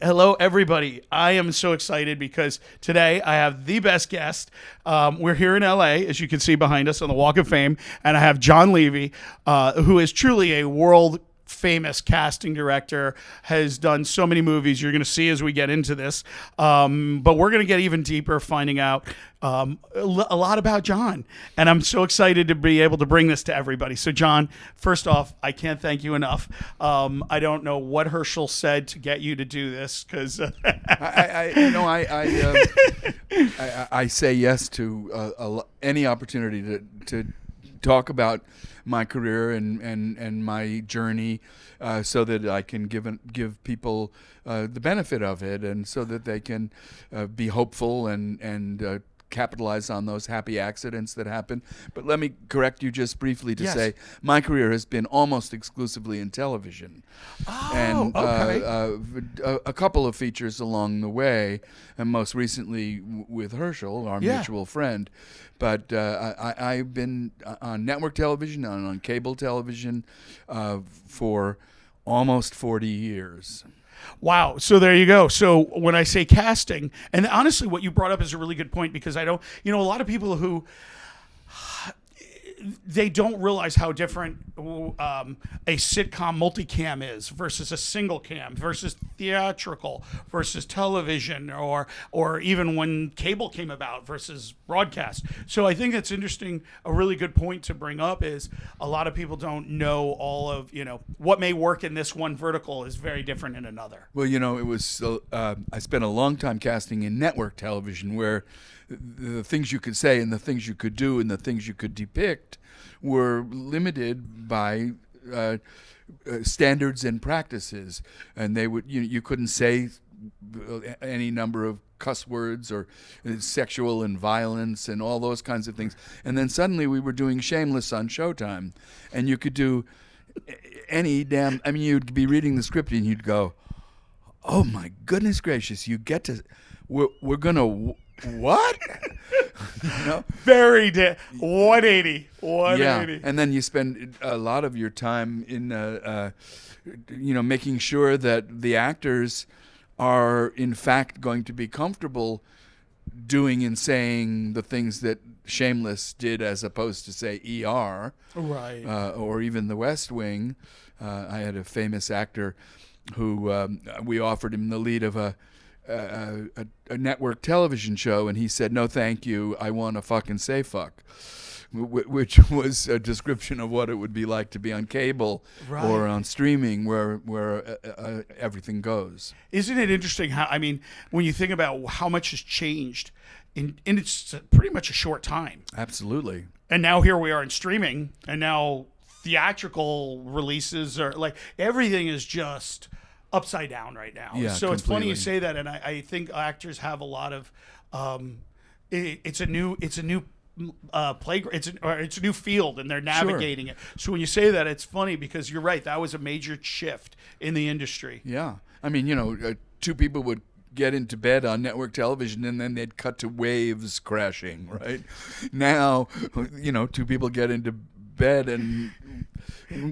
Hello, everybody. I am so excited because today I have the best guest. We're here in LA, as you can see behind us on the Walk of Fame, and I have John Levy, who is truly a world famous casting director, has done so many movies you're going to see as we get into this. But we're going to get even deeper, finding out a lot about John. And I'm so excited to be able to bring this to everybody. So, John, first off, I can't thank you enough. I don't know what Herschel said to get you to do this because. I say yes to any opportunity to talk about my career and my journey, so that I can give people the benefit of it, and so that they can be hopeful and capitalize on those happy accidents that happen. But let me correct you just briefly to say my career has been almost exclusively in television. And a couple of features along the way, and most recently with Herschel, our mutual friend. But I've been on network television and on cable television for almost 40 years. Wow. So there you go. So when I say casting, and honestly, what you brought up is a really good point because I don't, a lot of people who they don't realize how different a sitcom multicam is versus a single cam versus theatrical versus television or even when cable came about versus broadcast. So I think that's interesting. A really good point to bring up is a lot of people don't know all of what may work in this one vertical is very different in another. Well, it was I spent a long time casting in network television where the things you could say and the things you could do and the things you could depict were limited by standards and practices, and they would you couldn't say any number of cuss words or sexual and violence and all those kinds of things. And then suddenly we were doing Shameless on Showtime, and you could do any damn. I mean, you'd be reading the script and you'd go, "Oh my goodness gracious! You get to we're gonna." What? Very 180. Yeah, and then you spend a lot of your time in, making sure that the actors are in fact going to be comfortable doing and saying the things that Shameless did, as opposed to say ER, right, or even The West Wing. I had a famous actor who we offered him the lead of a network television show, and he said, "No, thank you. I want to fucking say fuck," which was a description of what it would be like to be on cable or on streaming, where everything goes. Isn't it interesting how? I mean, when you think about how much has changed in it's pretty much a short time. Absolutely. And now here we are in streaming, and now theatrical releases are like everything is just upside down right now. Yeah, so it's funny completely. you say that, and I think actors have a lot of it's a new playground. It's a new field, and they're navigating it. So when you say that, it's funny because you're right. That was a major shift in the industry. Yeah, I mean, two people would get into bed on network television, and then they'd cut to waves crashing. Right now, two people get into bed and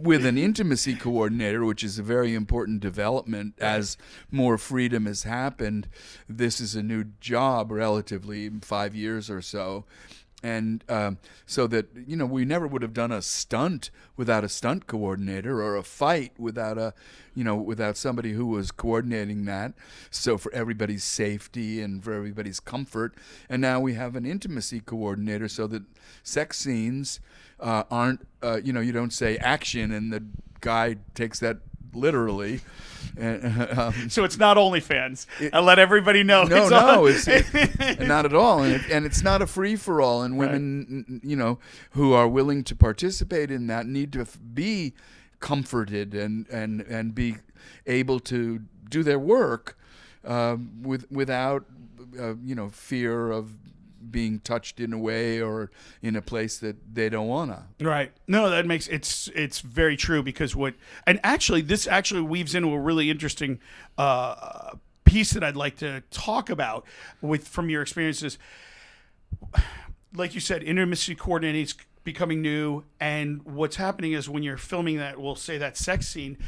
with an intimacy coordinator, which is a very important development as more freedom has happened. This is a new job, relatively 5 years or so. And so that, we never would have done a stunt without a stunt coordinator, or a fight without without somebody who was coordinating that. So for everybody's safety and for everybody's comfort. And now we have an intimacy coordinator so that sex scenes aren't, you don't say action and the guy takes that literally. So it's not OnlyFans. I'll let everybody know. It's not at all, and it's not a free for all. And women, who are willing to participate in that need to be comforted and be able to do their work without fear of being touched in a way or in a place that they don't wanna. Right. No, that makes it's very true because this actually weaves into a really interesting piece that I'd like to talk about from your experiences. Like you said, intimacy coordinating is becoming new, and what's happening is when you're filming that, we'll say that sex scene,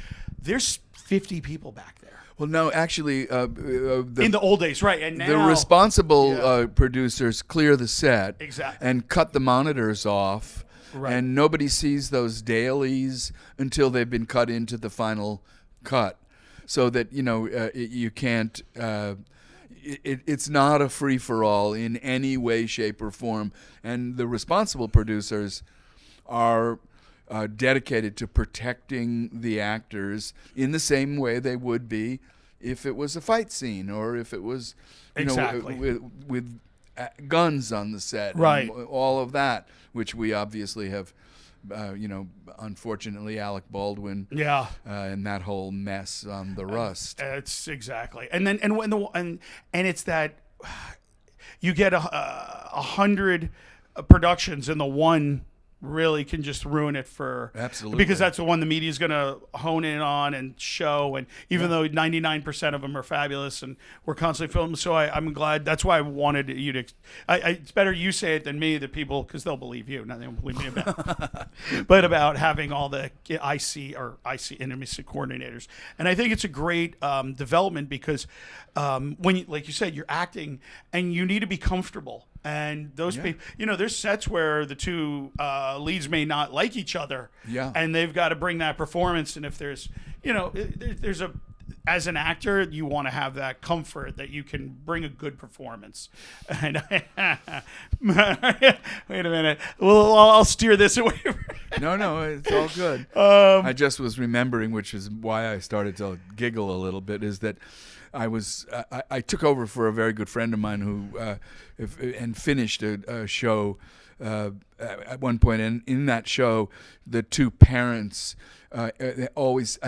there's 50 people back there. Well, no, actually, In the old days, right? And now the responsible Yeah. producers clear the set Exactly. and cut the monitors off, Right. and nobody sees those dailies until they've been cut into the final cut, so that you can't. It's not a free for all in any way, shape, or form, and the responsible producers are dedicated to protecting the actors in the same way they would be if it was a fight scene or if it was, Exactly. with guns on the set, Right. and all of that, which we obviously have, unfortunately, Alec Baldwin, Yeah. and that whole mess on the Rust. It's exactly, and then and when the and it's that you get a 100 productions and the one really can just ruin it for Absolutely. because that's the one the media is going to hone in on and show, and even though 99% of them are fabulous and we're constantly filming, so I'm glad. That's why I wanted you to it's better you say it than me, that people, because they'll believe you, not they won't believe me about but about having all the IC intimacy coordinators. And I think it's a great development because when you, like you said, you're acting and you need to be comfortable. And those people, there's sets where the two leads may not like each other, Yeah. and they've got to bring that performance. And if there's, there's a, as an actor, you want to have that comfort that you can bring a good performance. And wait a minute, well, I'll steer this away. No, it's all good. I just was remembering, which is why I started to giggle a little bit, is that I took over for a very good friend of mine who and finished a show at one point, and in that show, the two parents I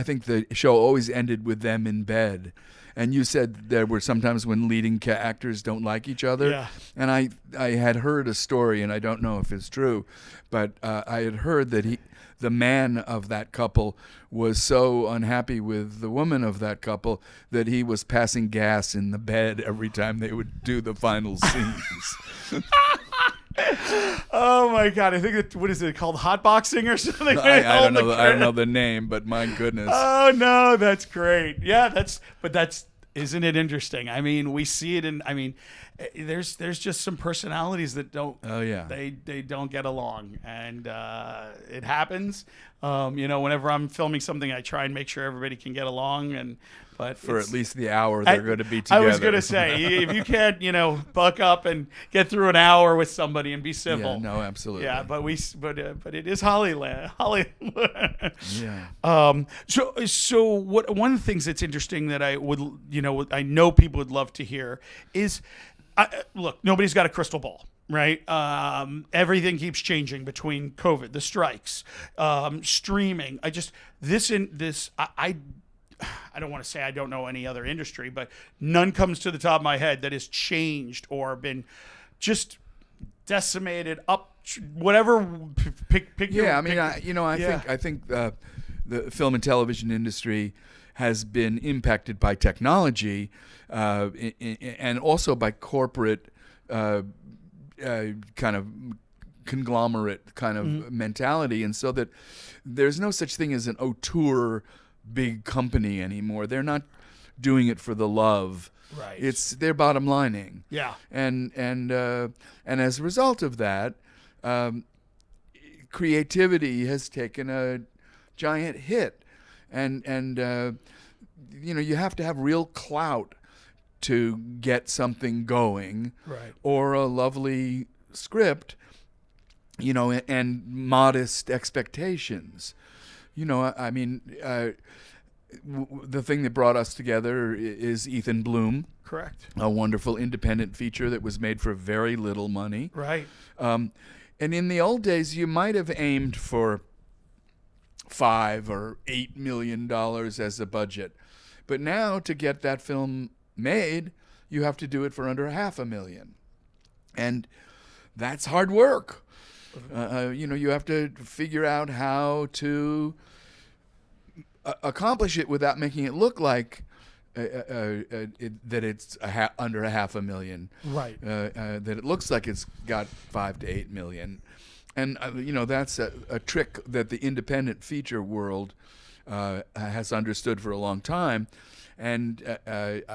think the show always ended with them in bed. And you said there were sometimes when leading actors don't like each other. Yeah. And I had heard a story, and I don't know if it's true, but I had heard that the man of that couple was so unhappy with the woman of that couple that he was passing gas in the bed every time they would do the final scenes. Oh my God! I think what is it called, hotboxing or something? I don't know. I don't know the name, but my goodness. Oh no, that's great. Yeah, isn't it interesting? I mean, we see it there's just some personalities that don't. Oh yeah. They don't get along, and it happens. Whenever I'm filming something, I try and make sure everybody can get along, but for at least the hour they're going to be together. I was going to say, if you can't, buck up and get through an hour with somebody and be civil. Yeah, no, absolutely. Yeah, but it is Hollywood. Yeah. So one of the things that's interesting that I would, I know people would love to hear is, look, nobody's got a crystal ball. Right, everything keeps changing between COVID, the strikes, streaming. I don't want to say I don't know any other industry, but none comes to the top of my head that has changed or been just decimated up, whatever. I think the film and television industry has been impacted by technology, and also by corporate. Kind of conglomerate kind of mentality, and so that there's no such thing as an auteur big company anymore. They're not doing it for the love. Right. It's their bottom lining. Yeah. And as a result of that, creativity has taken a giant hit, and you have to have real clout to get something going, right, or a lovely script, and modest expectations. The thing that brought us together is Ethan Bloom. Correct. A wonderful independent feature that was made for very little money. Right. And in the old days, you might have aimed for $5 or $8 million as a budget. But now, to get that film made, you have to do it for under $500,000, and that's hard work. You have to figure out how to accomplish it without making it look like that it's under $500,000. Right. That it looks like it's got $5 to $8 million, and that's a trick that the independent feature world has understood for a long time. and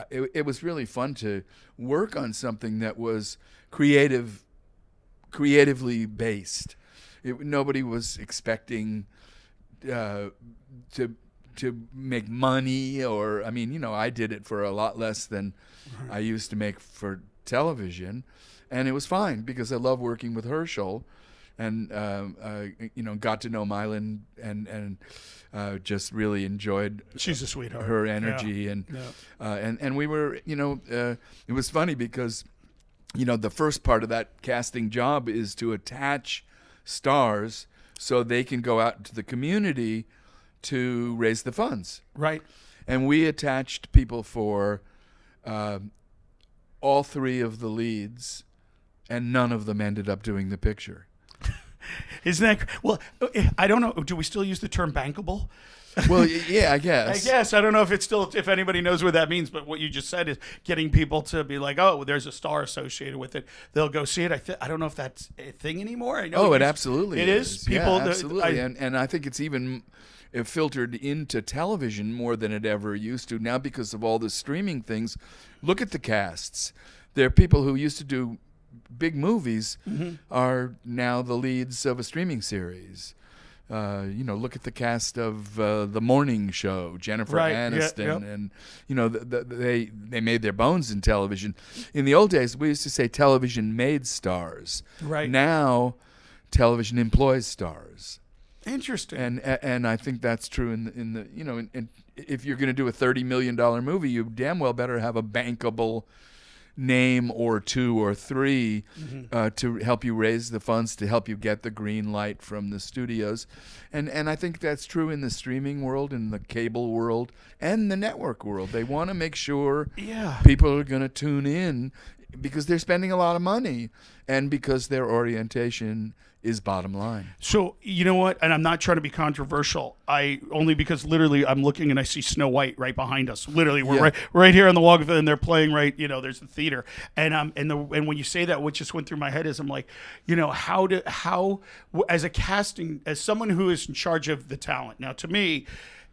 it was really fun to work on something that was creatively based. Nobody was expecting to make money, or I mean, I did it for a lot less than I used to make for television, and it was fine because I love working with Herschel, and got to know Mylan, and just really enjoyed. She's a sweetheart. Her energy, and we were, it was funny because, the first part of that casting job is to attach stars so they can go out into the community to raise the funds. Right. And we attached people for all three of the leads, and none of them ended up doing the picture. Isn't that well? I don't know. Do we still use the term bankable? Well, yeah, I guess. I don't know if anybody knows what that means, but what you just said is getting people to be like, oh, there's a star associated with it. They'll go see it. I don't know if that's a thing anymore. I know. Oh, it absolutely is. People, yeah, absolutely, and I think it's even filtered into television more than it ever used to now because of all the streaming things. Look at the casts. There are people who used to do big movies are now the leads of a streaming series. Look at the cast of The Morning Show, Jennifer Aniston, and they made their bones in television. In the old days, we used to say television made stars. Right. Now, television employs stars. Interesting. And I think that's true in if you're going to do a $30 million movie, you damn well better have a bankable name or two or three to help you raise the funds, to help you get the green light from the studios. And I think that's true in the streaming world, in the cable world, and the network world. They want to make sure people are going to tune in because they're spending a lot of money and because their orientation is bottom line. So, you know what? And I'm not trying to be controversial. Only because literally I'm looking and I see Snow White right behind us. Literally, we're right here on the walk, and they're playing right. There's the theater, and when you say that, what just went through my head is I'm like, how as a casting, as someone who is in charge of the talent. Now, to me,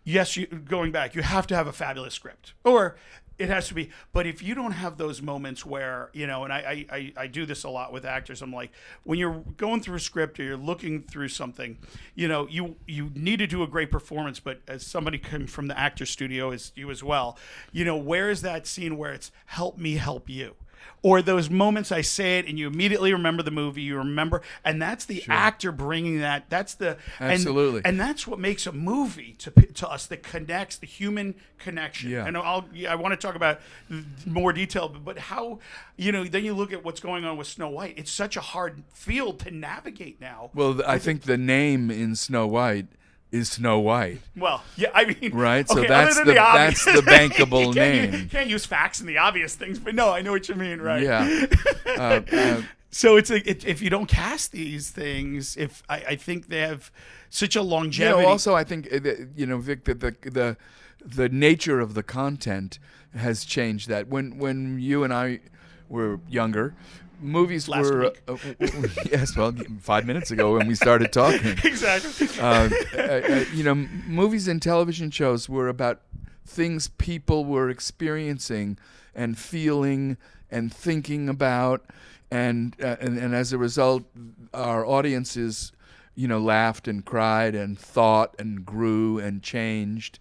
yes, going back, you have to have a fabulous script, or it has to be. But if you don't have those moments where, and I do this a lot with actors, I'm like, when you're going through a script or you're looking through something, you need to do a great performance. But as somebody come from the actor studio, as you as well, where is that scene where it's help me help you? Or those moments I say it and you immediately remember the movie, you remember, and that's the actor bringing that. That's the absolutely, and that's what makes a movie to us, that connects, the human connection. Yeah. And I want to talk about more detail, but how then you look at what's going on with Snow White. It's such a hard field to navigate now. Well, I think the name in Snow White is Snow White. Well, yeah, I mean, right. So okay, that's the bankable name. You can't use facts and the obvious things, but no, I know what you mean, right? Yeah. So it's like if you don't cast these things, I think they have such a longevity. Also, I think Vic, that the nature of the content has changed. That when you and I were younger, movies Last were yes, well, 5 minutes ago when we started talking. Exactly. Movies and television shows were about things people were experiencing and feeling and thinking about, and as a result, our audiences, laughed and cried and thought and grew and changed.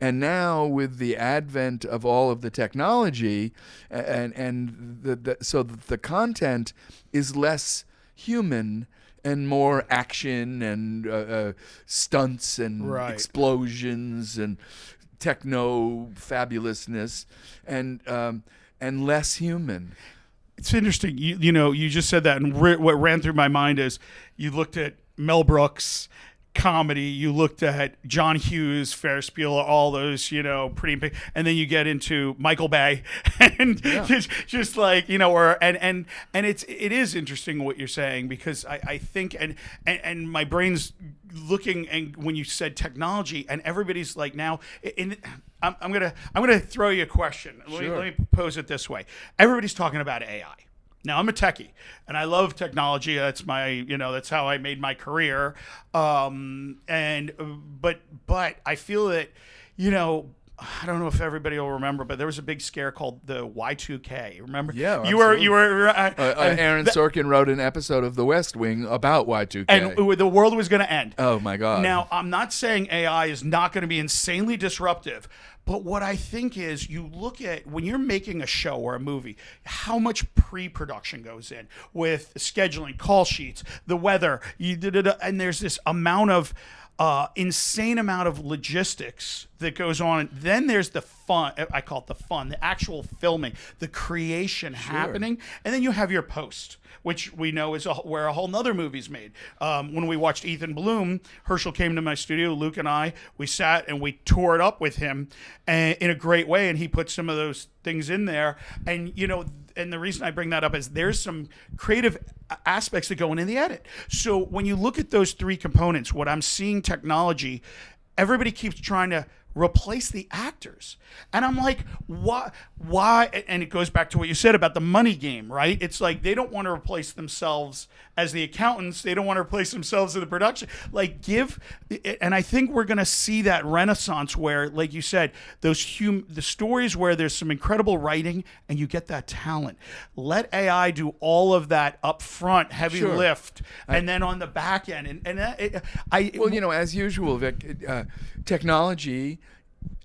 And now, with the advent of all of the technology, so the content is less human and more action and stunts and explosions and techno fabulousness and less human. It's interesting. You just said that, and what ran through my mind is you looked at Mel Brooks comedy, you looked at John Hughes, Ferris Bueller, all those, pretty big, and then you get into Michael Bay, and just like, and it is interesting what you're saying, because I think, and my brain's looking, and when you said technology, and everybody's like now, I'm gonna throw you a question. Sure. Let me pose it this way. Everybody's talking about AI. Now, I'm a techie, and I love technology. That's that's how I made my career. But I feel that, I don't know if everybody will remember, but there was a big scare called the Y2K. Remember? Yeah, you were absolutely. Aaron Sorkin wrote an episode of The West Wing about Y2K. and the world was going to end. Oh my God. Now, I'm not saying AI is not going to be insanely disruptive, but what I think is you look at when you're making a show or a movie, how much pre-production goes in with scheduling, call sheets, the weather, and there's this amount of insane amount of logistics that goes on. Then there's the fun. I call it the fun, the actual filming, the creation happening, and then you have your post, which we know is where a whole nother movie's made. When we watched Ethan Bloom, Herschel came to my studio, Luke and I, we sat and we tore it up with him in a great way, and he put some of those things in there. And, and the reason I bring that up is there's some creative aspects that go in the edit. So when you look at those three components, what I'm seeing technology, everybody keeps trying to replace the actors. And I'm like, why? And it goes back to what you said about the money game, right? It's like they don't want to replace themselves as the accountants. They don't want to replace themselves as the production. And I think we're going to see that renaissance where, like you said, the stories where there's some incredible writing and you get that talent. Let AI do all of that up front, heavy lift, and then on the back end. Well, as usual, Vic, technology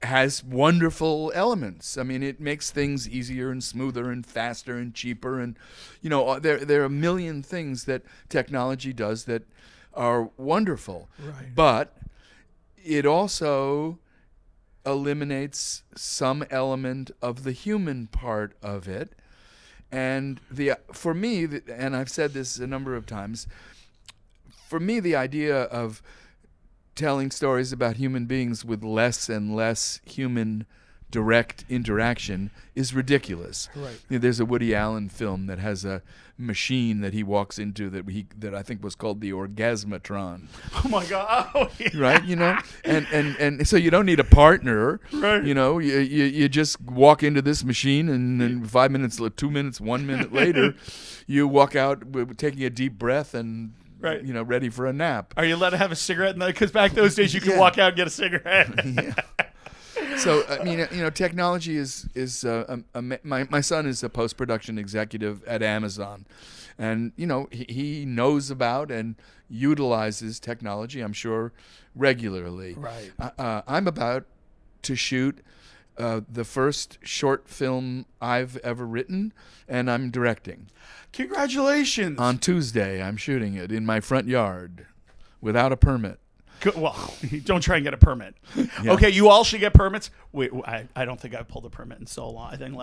has wonderful elements. I mean, it makes things easier and smoother and faster and cheaper, and there are a million things that technology does that are wonderful. Right. But it also eliminates some element of the human part of it. And for me, and I've said this a number of times, for me, the idea of telling stories about human beings with less and less human direct interaction is ridiculous. Right. There's a Woody Allen film that has a machine that he walks into that I think was called the Orgasmatron. Oh my God! Oh, yeah. Right, and so you don't need a partner. Right. You just walk into this machine, and then 5 minutes, 2 minutes, 1 minute later, you walk out taking a deep breath and. Right. Ready for a nap. Are you allowed to have a cigarette? Because back those days you could walk out and get a cigarette. Yeah. So technology is my son is a post-production executive at Amazon, and he knows about and utilizes technology, I'm sure, regularly. Right. I'm about to shoot the first short film I've ever written, and I'm directing. Congratulations. On Tuesday, I'm shooting it in my front yard without a permit. Good. Well, don't try and get a permit. Yeah. Okay, you all should get permits. I don't think I pulled a permit in so long. I think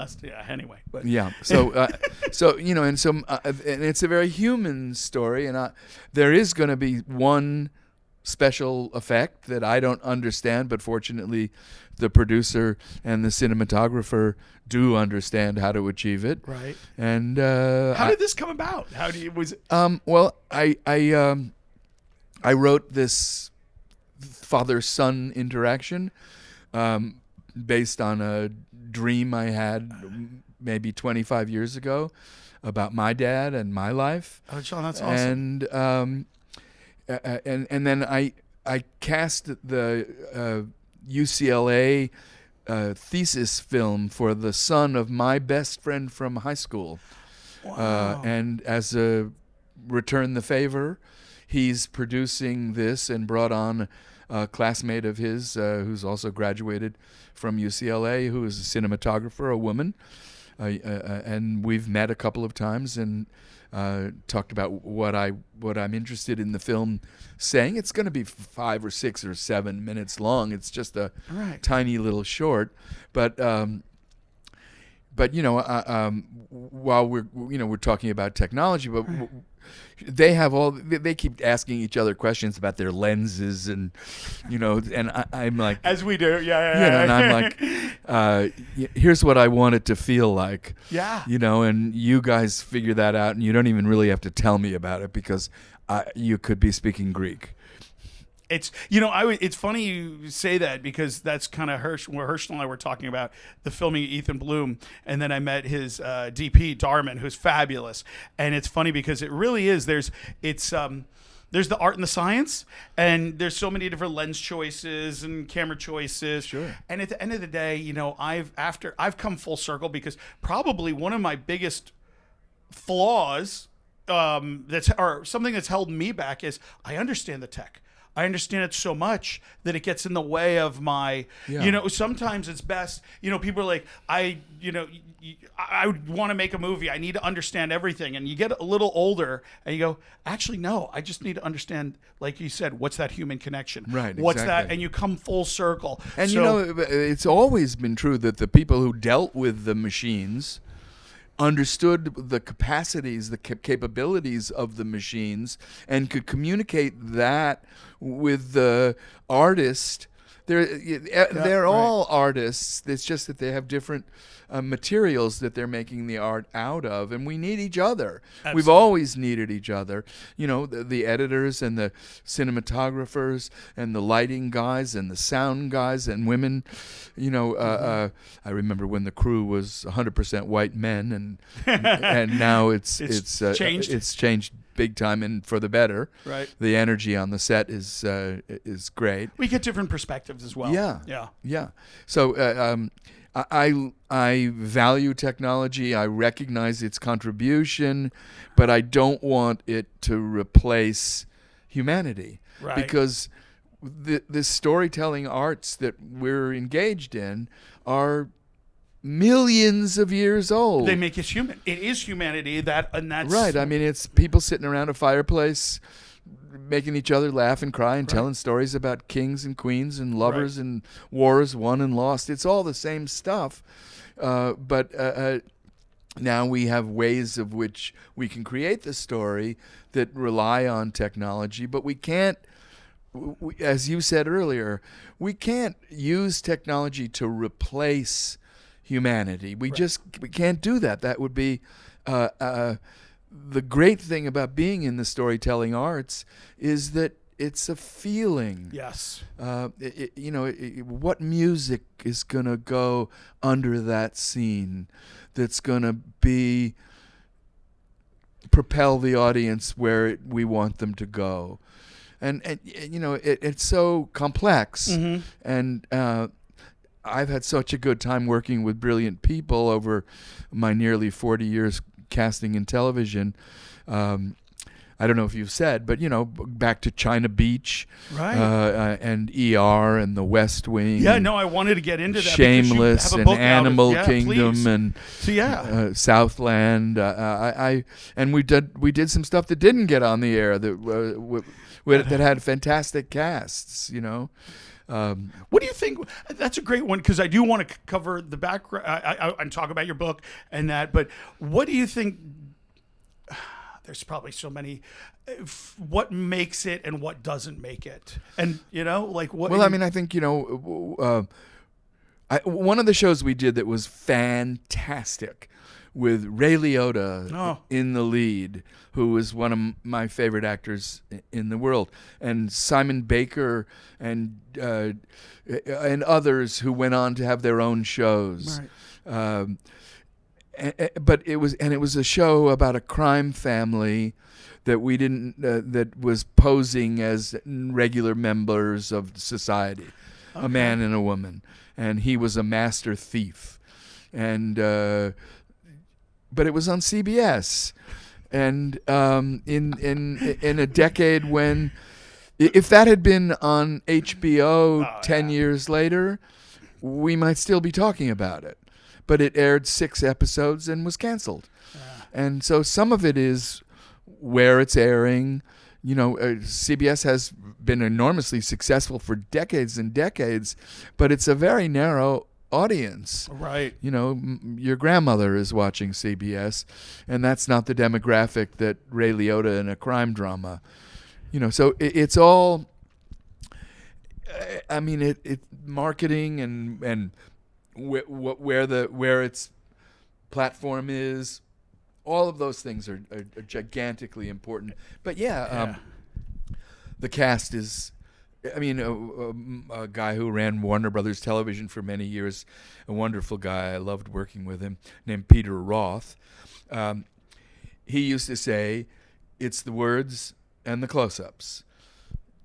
anyway. But. Yeah. So, and it's a very human story, and there is going to be one special effect that I don't understand, but fortunately, the producer and the cinematographer do understand how to achieve it. Right. And how did this come about? Well, I wrote this father-son interaction based on a dream I had maybe 25 years ago about my dad and my life. Oh, John, that's awesome. And then I cast the UCLA thesis film for the son of my best friend from high school. Wow. And as a return the favor, he's producing this and brought on a classmate of his who's also graduated from UCLA, who is a cinematographer, a woman. And we've met a couple of times and talked about what I'm interested in the film saying. It's going to be 5 or 6 or 7 minutes long. It's just a tiny little short, but while we're talking about technology, but they keep asking each other questions about their lenses and I'm like, as we do, yeah. And I'm like, here's what I want it to feel like, and you guys figure that out, and you don't even really have to tell me about it because you could be speaking Greek. It's it's funny you say that because that's kind of where Herschel and I were talking about the filming of Ethan Bloom, and then I met his DP Darman, who's fabulous, and it's funny because it really is there's the art and the science, and there's so many different lens choices and camera choices. Sure. And at the end of the day, I've come full circle, because probably one of my biggest flaws, or something that's held me back, is I understand the tech. I understand it so much that it gets in the way of my, sometimes it's best, people are like, I want to make a movie. I need to understand everything. And you get a little older and you go, actually, no, I just need to understand, like you said, what's that human connection? Right. What's exactly. that? And you come full circle. And So, it's always been true that the people who dealt with the machines understood the capacities, the capabilities of the machines, and could communicate that with the artist. They're all artists. It's just that they have different materials that they're making the art out of, and we need each other. Absolutely. We've always needed each other. The editors and the cinematographers and the lighting guys and the sound guys and women. I remember when the crew was 100% white men, and now it's changed. It's changed big time, and for the better. Right. The energy on the set is great. We get different perspectives as well. Yeah. So I value technology. I recognize its contribution, but I don't want it to replace humanity. Right. Because the storytelling arts that we're engaged in are millions of years old. They make us human. It is humanity, that's right. I mean, it's people sitting around a fireplace, making each other laugh and cry and telling stories about kings and queens and lovers and wars won and lost. It's all the same stuff, but now we have ways of which we can create the story that rely on technology, but we can't. As you said earlier, we can't use technology to replace humanity. We can't do that. That would be the great thing about being in the storytelling arts is that it's a feeling. Yes. What music is going to go under that scene that's going to propel the audience where we want them to go. And it's so complex. Mm-hmm. And I've had such a good time working with brilliant people over my nearly 40 years casting in television. I don't know if you've said, but back to China Beach, and ER and The West Wing. Yeah, no, I wanted to get into that. Shameless and Animal Kingdom please. and Southland. And we did some stuff that didn't get on the air that had fantastic casts. What do you think? That's a great one, because I do want to cover the background and talk about your book and that. But what do you think? There's probably so many. What makes it and what doesn't make it, and like what? Well, I think one of the shows we did that was fantastic, with Ray Liotta in the lead, who was one of my favorite actors in the world, and Simon Baker and others who went on to have their own shows. Right. But it was a show about a crime family that we didn't that was posing as regular members of society, a man and a woman, and he was a master thief, and but it was on CBS, and in a decade when, if that had been on HBO 10 years later, we might still be talking about it. But it aired 6 episodes and was canceled. And so some of it is where it's airing. CBS has been enormously successful for decades and decades, but it's a very narrow audience. Right. Your grandmother is watching CBS, and that's not the demographic that Ray Liotta in a crime drama. So it's all. I mean, it marketing and where its platform is, all of those things are gigantically important. But the cast is. I mean, a guy who ran Warner Brothers Television for many years, a wonderful guy. I loved working with him, named Peter Roth. He used to say, "It's the words and the close-ups.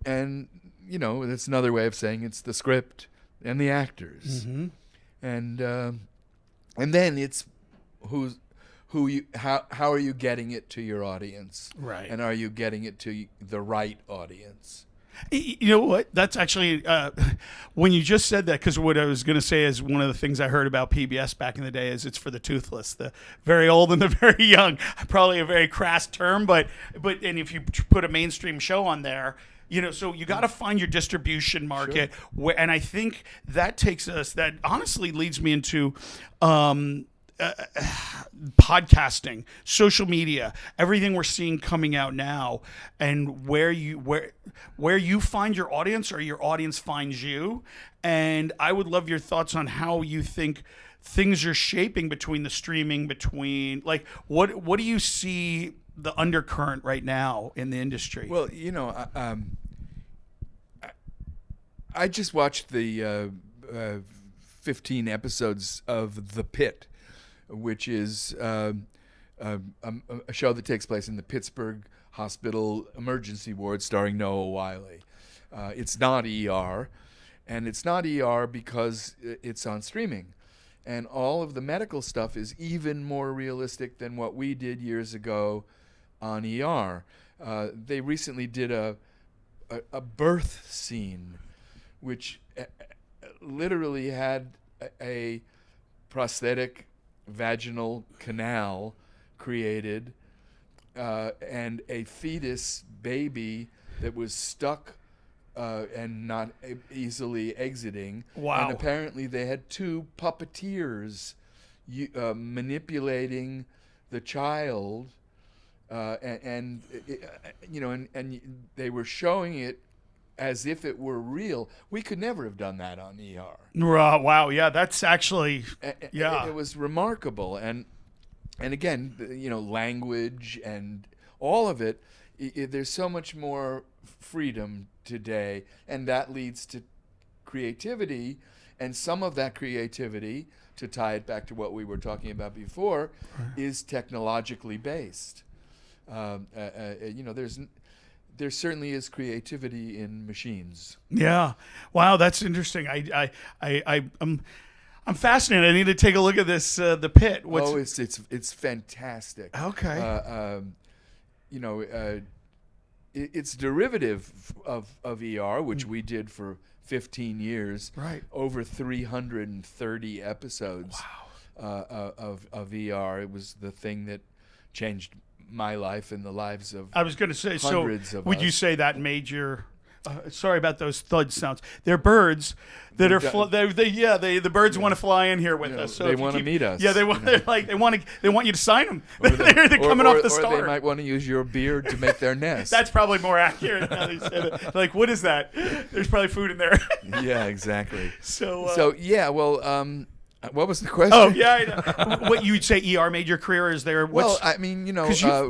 And, that's another way of saying it's the script and the actors. Mm-hmm. And then it's how are you getting it to your audience? Right. And are you getting it to the right audience? You know what? That's actually when you just said that, because what I was going to say is one of the things I heard about PBS back in the day is it's for the toothless, the very old and the very young. Probably a very crass term, but and if you put a mainstream show on there, so you got to find your distribution market. Sure. And I think that that honestly leads me into podcasting, social media, everything we're seeing coming out now, and where you find your audience or your audience finds you. And I would love your thoughts on how you think things are shaping between the streaming, like what do you see the undercurrent right now in the industry? Well, I just watched the 15 episodes of The Pit, which is a show that takes place in the Pittsburgh Hospital emergency ward starring Noah Wyle. It's not ER, and it's not ER because it's on streaming. And all of the medical stuff is even more realistic than what we did years ago on ER. They recently did a birth scene, which literally had a prosthetic vaginal canal created and a fetus baby that was stuck and not easily exiting. Wow. And apparently they had two puppeteers manipulating the child, and they were showing it as if it were real. We could never have done that on ER. Wow, yeah, that's actually, yeah. It was remarkable. And again, language and all of it, there's so much more freedom today, and that leads to creativity. And some of that creativity, to tie it back to what we were talking about before, is technologically based. There certainly is creativity in machines. Yeah. Wow, that's interesting. I'm fascinated. I need to take a look at this. The Pit. It's fantastic. Okay. It's derivative of ER, which we did for 15 years. Right. Over 330 episodes. Wow. Of ER. It was the thing that changed my life and the lives of I was going to say, hundreds so of would us. you say that made your sorry about those thud sounds. They're birds that the birds want to fly in here with us. So they want to meet us. Yeah, they want you to sign them. They're or, coming or, off the or star. they might want to use your beard to make their nest. That's probably more accurate now that you said it. Like, what is that? There's probably food in there. Yeah, exactly. So yeah, well, what was the question? Oh yeah, I know. What you would say ER made your career? Is there? Well, I mean,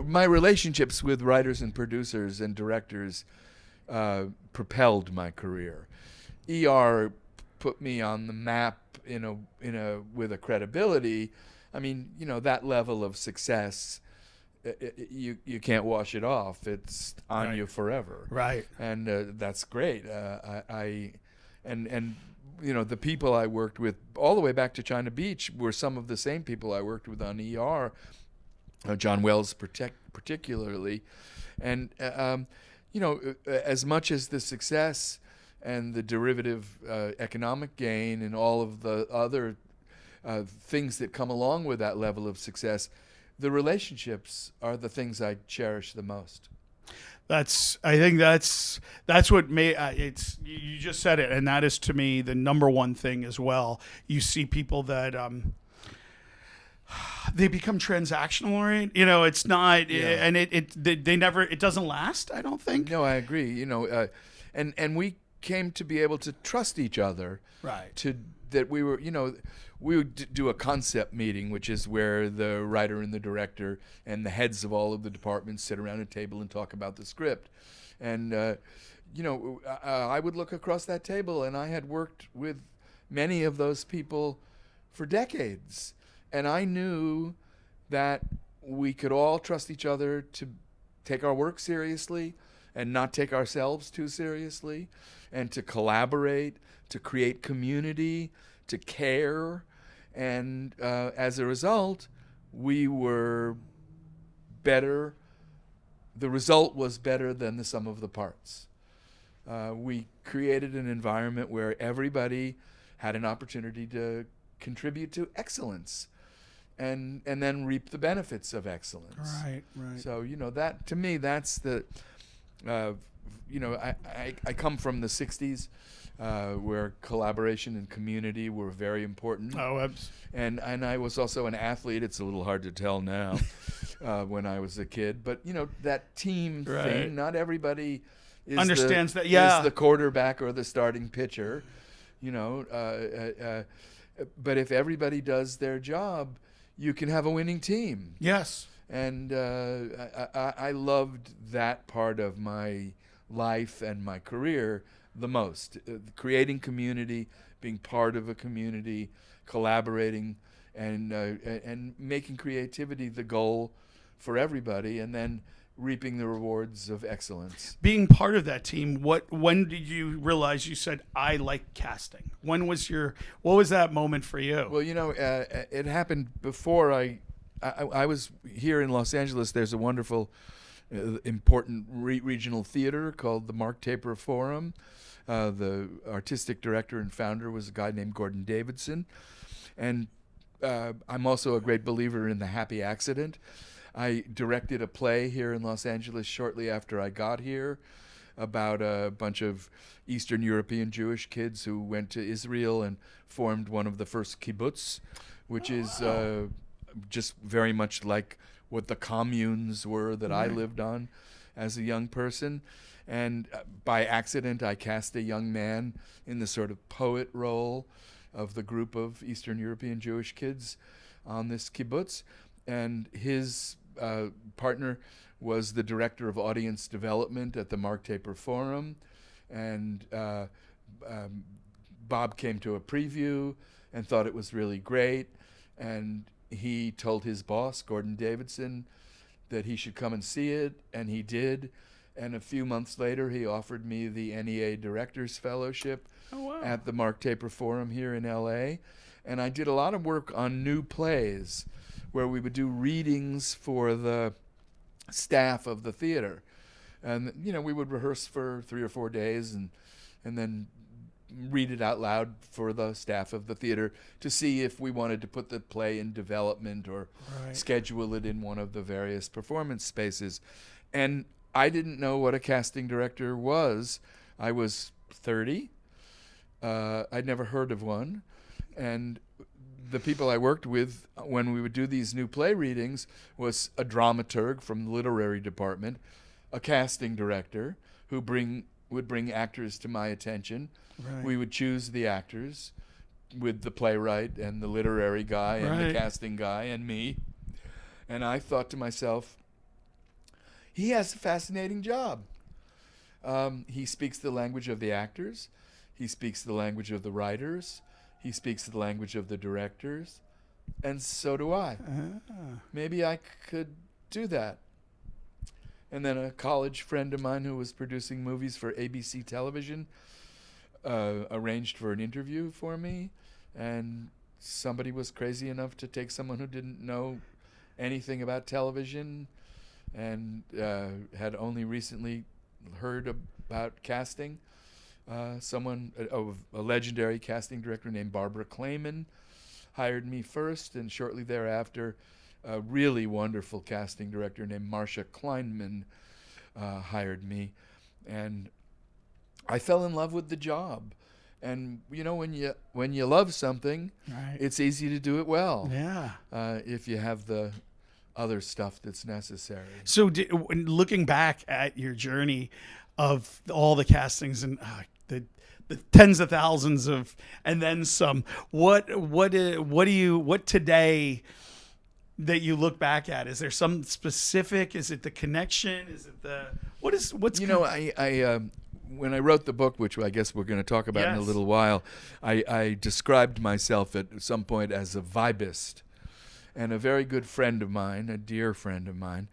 my relationships with writers and producers and directors propelled my career. ER put me on the map with a credibility. I mean, that level of success, you can't wash it off. It's on you forever. Right. And that's great. The people I worked with all the way back to China Beach were some of the same people I worked with on ER, John Wells particularly. And, as much as the success and the derivative economic gain and all of the other things that come along with that level of success, the relationships are the things I cherish the most. I think that's what made it's. You just said it, and that is to me the number one thing as well. You see people that they become transactional, right? It's not, and they never. It doesn't last. I don't think. No, I agree. And we came to be able to trust each other. Right. That we were, we would do a concept meeting, which is where the writer and the director and the heads of all of the departments sit around a table and talk about the script. And, I would look across that table, and I had worked with many of those people for decades. And I knew that we could all trust each other to take our work seriously and not take ourselves too seriously, and to collaborate, to create community, to care. And as a result, we were better. The result was better than the sum of the parts. We created an environment where everybody had an opportunity to contribute to excellence and then reap the benefits of excellence. Right, right. So, that to me, that's the, I come from the 60s where collaboration and community were very important. Oh, And I was also an athlete. It's a little hard to tell now when I was a kid. But, that team thing, not everybody understands is that, the quarterback or the starting pitcher, but if everybody does their job, you can have a winning team. Yes. And I loved that part of my life and my career the most. Creating community, being part of a community, collaborating, and making creativity the goal for everybody, and then reaping the rewards of excellence. Being part of that team, when did you realize you said, I like casting? What was that moment for you? Well, it happened before I was here in Los Angeles. There's a wonderful, important regional theater called the Mark Taper Forum. The artistic director and founder was a guy named Gordon Davidson. And I'm also a great believer in the happy accident. I directed a play here in Los Angeles shortly after I got here about a bunch of Eastern European Jewish kids who went to Israel and formed one of the first kibbutz, which is just very much like what the communes were that I lived on as a young person. And by accident, I cast a young man in the sort of poet role of the group of Eastern European Jewish kids on this kibbutz. And his partner was the director of audience development at the Mark Taper Forum. And Bob came to a preview and thought it was really great. And he told his boss, Gordon Davidson, that he should come and see it, and he did. And a few months later, he offered me the NEA Directors Fellowship at the Mark Taper Forum here in LA. And I did a lot of work on new plays where we would do readings for the staff of the theater. And, we would rehearse for 3 or 4 days and then read it out loud for the staff of the theater to see if we wanted to put the play in development or schedule it in one of the various performance spaces. And I didn't know what a casting director was. I was 30. I'd never heard of one. And the people I worked with when we would do these new play readings was a dramaturg from the literary department, a casting director who would bring actors to my attention. Right. We would choose the actors with the playwright and the literary guy and the casting guy and me. And I thought to myself, he has a fascinating job. He speaks the language of the actors. He speaks the language of the writers. He speaks the language of the directors. And so do I. Maybe I could do that. And then a college friend of mine who was producing movies for ABC television arranged for an interview for me. And somebody was crazy enough to take someone who didn't know anything about television and had only recently heard about casting. A legendary casting director named Barbara Clayman hired me first, and shortly thereafter, a really wonderful casting director named Marcia Kleinman hired me. And I fell in love with the job. And when you love something, it's easy to do it well. Yeah. If you have the other stuff that's necessary. So looking back at your journey of all the castings and the tens of thousands of, and then some, what today that you look back at? Is there some specific? Is it the connection? Is it what's when I wrote the book, which I guess we're going to talk about in a little while, I described myself at some point as a vibist. And a very good friend of mine, a dear friend of mine,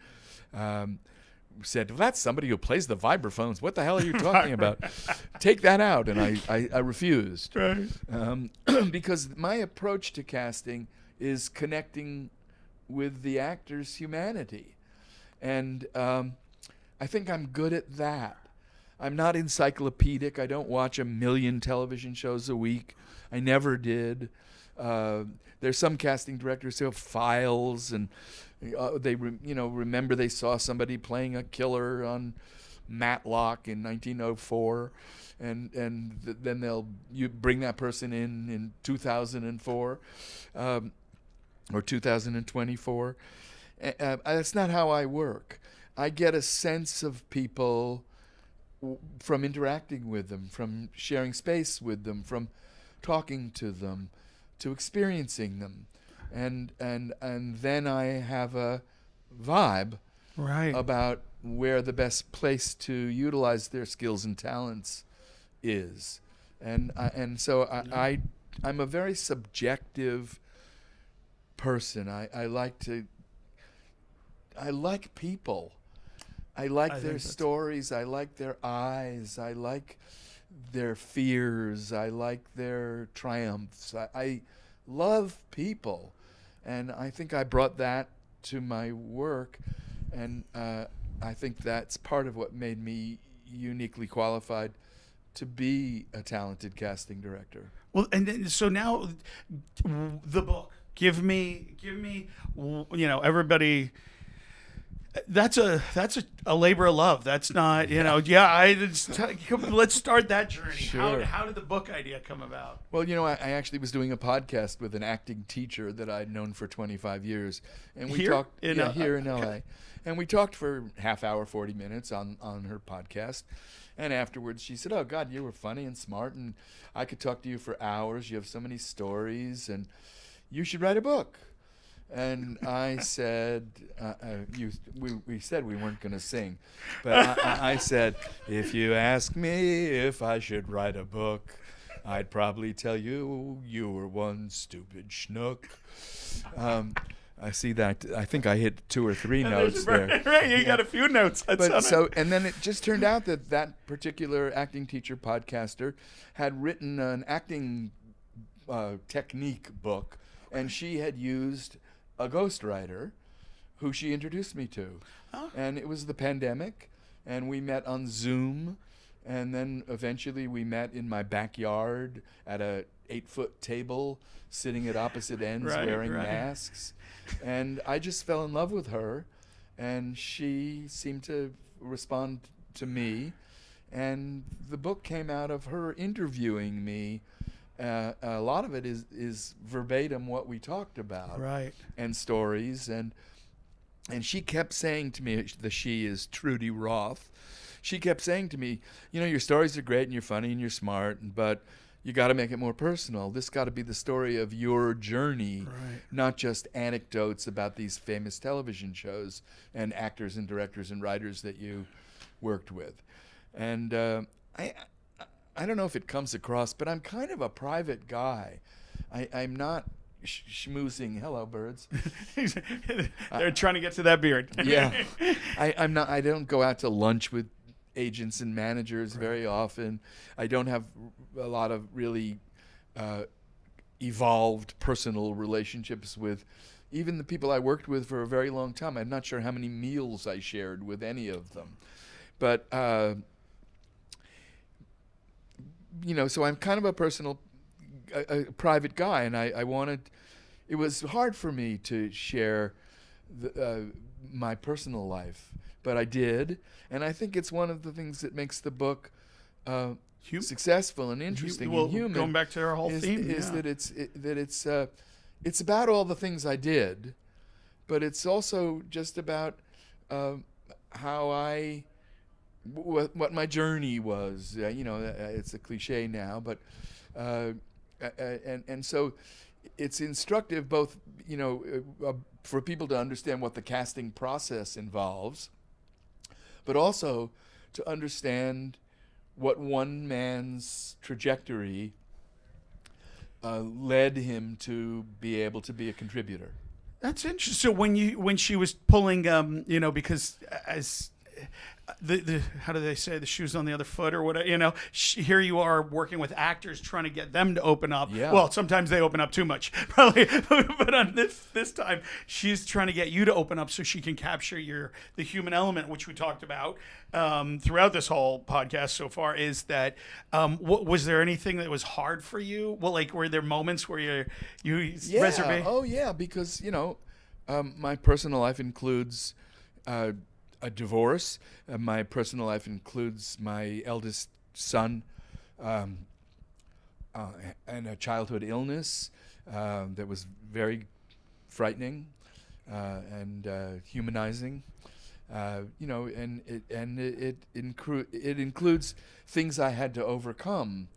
said, well, that's somebody who plays the vibraphones. What the hell are you talking about? Take that out. And I refused. Right. Because my approach to casting is connecting with the actor's humanity. And I think I'm good at that. I'm not encyclopedic. I don't watch 1 million television shows a week. I never did. There's some casting directors who have files, and they remember they saw somebody playing a killer on Matlock in 1904, and then you bring that person in 2004 or 2024. That's not how I work. I get a sense of people from interacting with them, from sharing space with them, from talking to them, to experiencing them, and then I have a vibe Right. about where the best place to utilize their skills and talents is, and so I'm a very subjective person. I like people. I like their stories. I like their eyes. I like their fears. I like their triumphs. I love people. And I think I brought that to my work. And I think that's part of what made me uniquely qualified to be a talented casting director. Well, and then, so now the book. Give me, everybody. That's a labor of love. That's not, let's start that journey. Sure. How did the book idea come about? Well, I actually was doing a podcast with an acting teacher that I'd known for 25 years, and we talked here in LA, and we talked for half hour, 40 minutes on her podcast, and afterwards she said, "Oh God, you were funny and smart, and I could talk to you for hours. You have so many stories, and you should write a book." And I said, we said we weren't going to sing, but I said, if you ask me if I should write a book, I'd probably tell you you were one stupid schnook. I see that. I think I hit 2 or 3 notes there. Right, you got a few notes. And then it just turned out that particular acting teacher podcaster had written an acting technique book, and she had used a ghostwriter who she introduced me to. Oh. And it was the pandemic, and we met on Zoom, and then eventually we met in my backyard at a 8-foot table, sitting at opposite ends, wearing masks. And I just fell in love with her, and she seemed to respond to me, and the book came out of her interviewing me. A lot of it is verbatim what we talked about, right? And stories, and she kept saying to me, the she is Trudy Roth. She kept saying to me, your stories are great and you're funny and you're smart, but you got to make it more personal. This got to be the story of your journey, right, not just anecdotes about these famous television shows and actors and directors and writers that you worked with. And I don't know if it comes across, but I'm kind of a private guy. I'm not schmoozing. Hello, birds. They're trying to get to that beard. Yeah, I'm not. I don't go out to lunch with agents and managers very often. I don't have a lot of really evolved personal relationships with even the people I worked with for a very long time. I'm not sure how many meals I shared with any of them, but. So I'm kind of a personal, a private guy, and I wanted. It was hard for me to share my personal life, but I did, and I think it's one of the things that makes the book successful and interesting and human. Going back to our whole theme, is that it's about all the things I did, but it's also just about how what my journey was. It's a cliche now, but and so it's instructive both for people to understand what the casting process involves, but also to understand what one man's trajectory led him to be able to be a contributor. That's interesting. So when she was pulling, because the how do they say, the shoes on the other foot or whatever, here you are working with actors trying to get them to open up. Yeah. Well, sometimes they open up too much probably, but on this time she's trying to get you to open up so she can capture the human element, which we talked about throughout this whole podcast so far. Is that was there anything that was hard for you? Well, like, were there moments where you reserve? Oh yeah, because my personal life includes a divorce. My personal life includes my eldest son and a childhood illness that was very frightening and humanizing. And it includes things I had to overcome.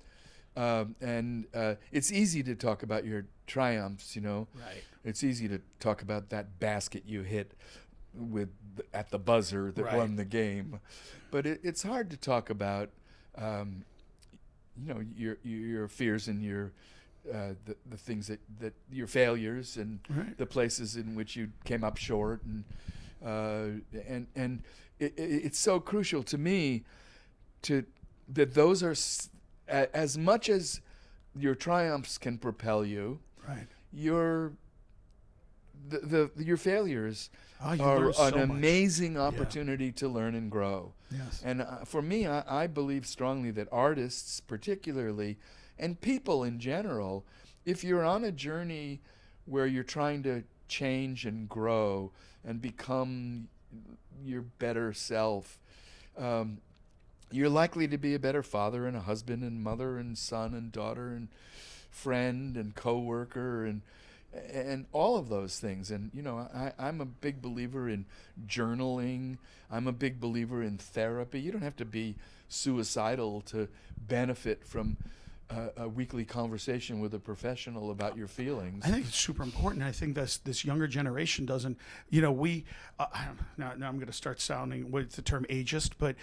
And it's easy to talk about your triumphs, Right. It's easy to talk about that basket you hit at the buzzer that Right. won the game, but it's hard to talk about, your fears and your the things that your failures and Right. the places in which you came up short, and it's so crucial to me that those are as much as your triumphs can propel you. Right. Your failures Oh, you are learn so an much. amazing opportunity to learn and grow. Yes. And for me, I believe strongly that artists, particularly, and people in general, if you're on a journey where you're trying to change and grow and become your better self, you're likely to be a better father and a husband and mother and son and daughter and friend and coworker and all of those things. And I'm a big believer in journaling. I'm a big believer in therapy. You don't have to be suicidal to benefit from a weekly conversation with a professional about your feelings. I think it's super important. I think this younger generation doesn't, we, now I'm going to start sounding with the term ageist, but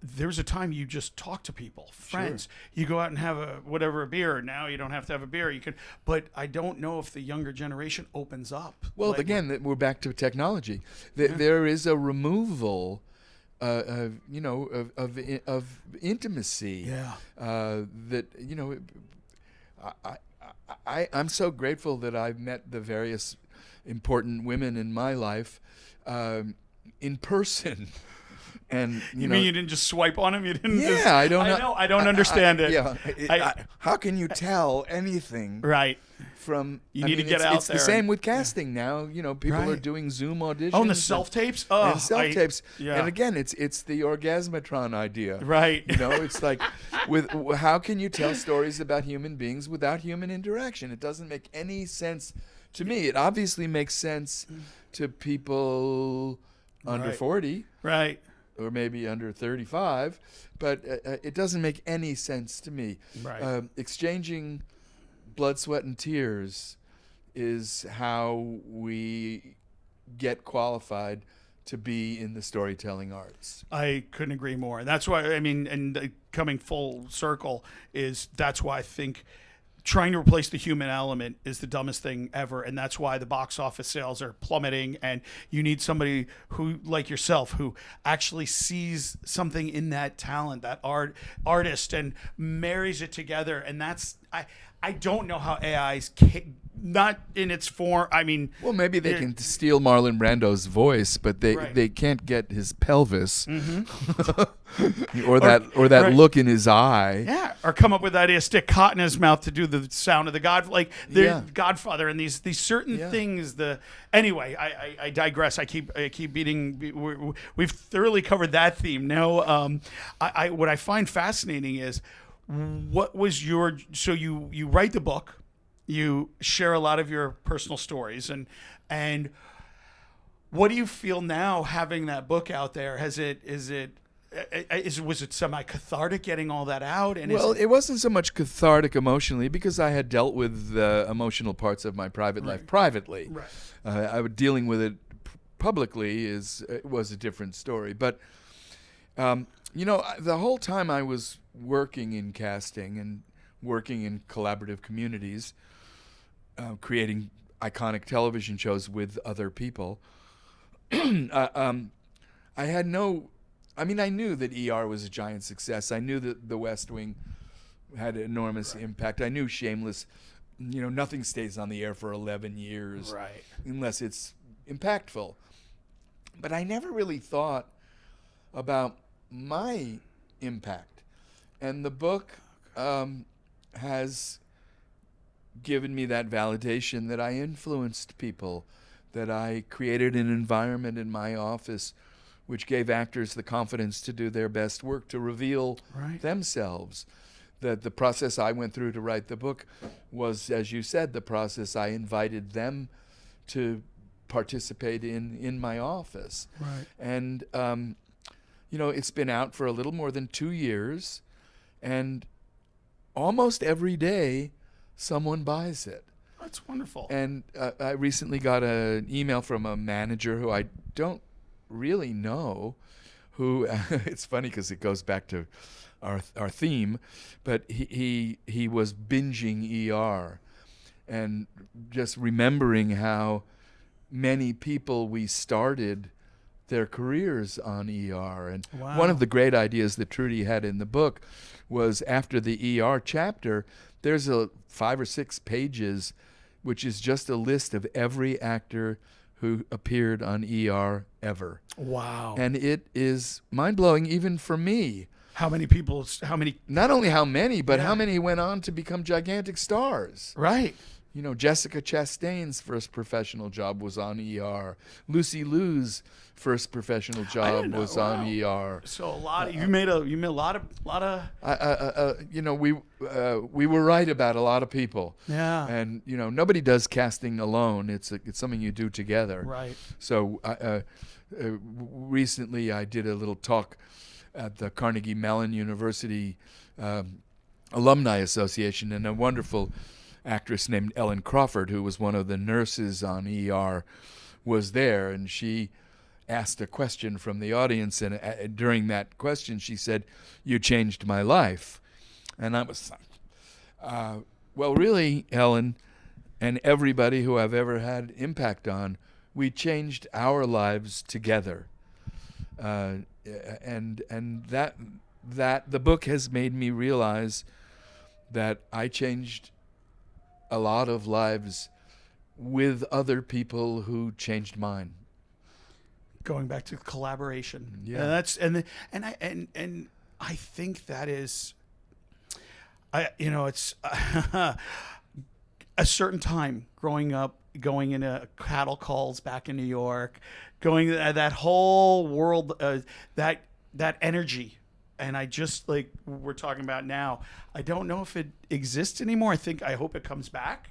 there's a time you just talk to people, friends. Sure. You go out and have a beer. Now you don't have to have a beer. You can, but I don't know if the younger generation opens up. Well, again, we're back to technology. There is a removal, of intimacy. Yeah. I'm so grateful that I've met the various important women in my life in person. And you mean you didn't just swipe on them? You didn't? Yeah, just, I don't know. I know. I don't understand it. Yeah. How can you tell anything? Right. From you need to get out it's there. It's the same with casting now. People Right. are doing Zoom auditions. Oh, and the self tapes. Oh, and self tapes. Yeah. And again, it's the orgasmatron idea. Right. It's like how can you tell stories about human beings without human interaction? It doesn't make any sense to me. It obviously makes sense to people under Right. 40. Right. Or maybe under 35, but it doesn't make any sense to me. Right. Exchanging blood, sweat, and tears is how we get qualified to be in the storytelling arts. I couldn't agree more. That's why, and coming full circle that's why I think trying to replace the human element is the dumbest thing ever, and that's why the box office sales are plummeting, and you need somebody who, like yourself, who actually sees something in that talent, that artist, and marries it together. And that's I don't know how AI's not in its form. Well, maybe they can steal Marlon Brando's voice, but they can't get his pelvis, or that right. look in his eye. Yeah, or come up with the idea, stick cotton in his mouth to do the sound of the Godfather, and these certain things. Anyway, I digress. I keep beating. We've thoroughly covered that theme. Now, what I find fascinating is what was your. So you write the book, you share a lot of your personal stories, and what do you feel now having that book out there? Was it semi-cathartic getting all that out? And it wasn't so much cathartic emotionally because I had dealt with the emotional parts of my private life privately. Right. I was dealing with it publicly was a different story. But the whole time I was working in casting and working in collaborative communities, creating iconic television shows with other people, I had no I mean, I knew that ER was a giant success. I knew that The West Wing had enormous impact. I knew Shameless, nothing stays on the air for 11 years Right. unless it's impactful. But I never really thought about my impact. And the book has given me that validation that I influenced people, that I created an environment in my office which gave actors the confidence to do their best work, to reveal themselves. That the process I went through to write the book was, as you said, the process I invited them to participate in my office. Right. And, it's been out for a little more than 2 years, and almost every day someone buys it. That's wonderful. And I recently got an email from a manager who I don't really know, who it's funny because it goes back to our theme, but he was binging ER and just remembering how many people we started their careers on ER. And one of the great ideas that Trudy had in the book was, after the ER chapter, there's 5 or 6 pages which is just a list of every actor who appeared on ER ever. Wow. And it is mind-blowing even for me. How many people, Not only how many, but Yeah. how many went on to become gigantic stars. right. Jessica Chastain's first professional job was on ER. Lucy Liu's first professional job didn't know. was on Wow. ER. So you made a lot of We were right about a lot of people. yeah. And nobody does casting alone. It's something you do together. Right. So recently I did a little talk at the Carnegie Mellon University Alumni Association, and a wonderful actress named Ellen Crawford, who was one of the nurses on ER, was there, and she asked a question from the audience, and during that question she said, "You changed my life." And I was like, well, really, Ellen, and everybody who I've ever had impact on, we changed our lives together. And that the book has made me realize that I changed a lot of lives with other people who changed mine. Going back to collaboration. Yeah. And I think that is, it's a certain time growing up, going into cattle calls back in New York, going that whole world, that energy. And I just, like we're talking about now, I don't know if it exists anymore. I hope it comes back.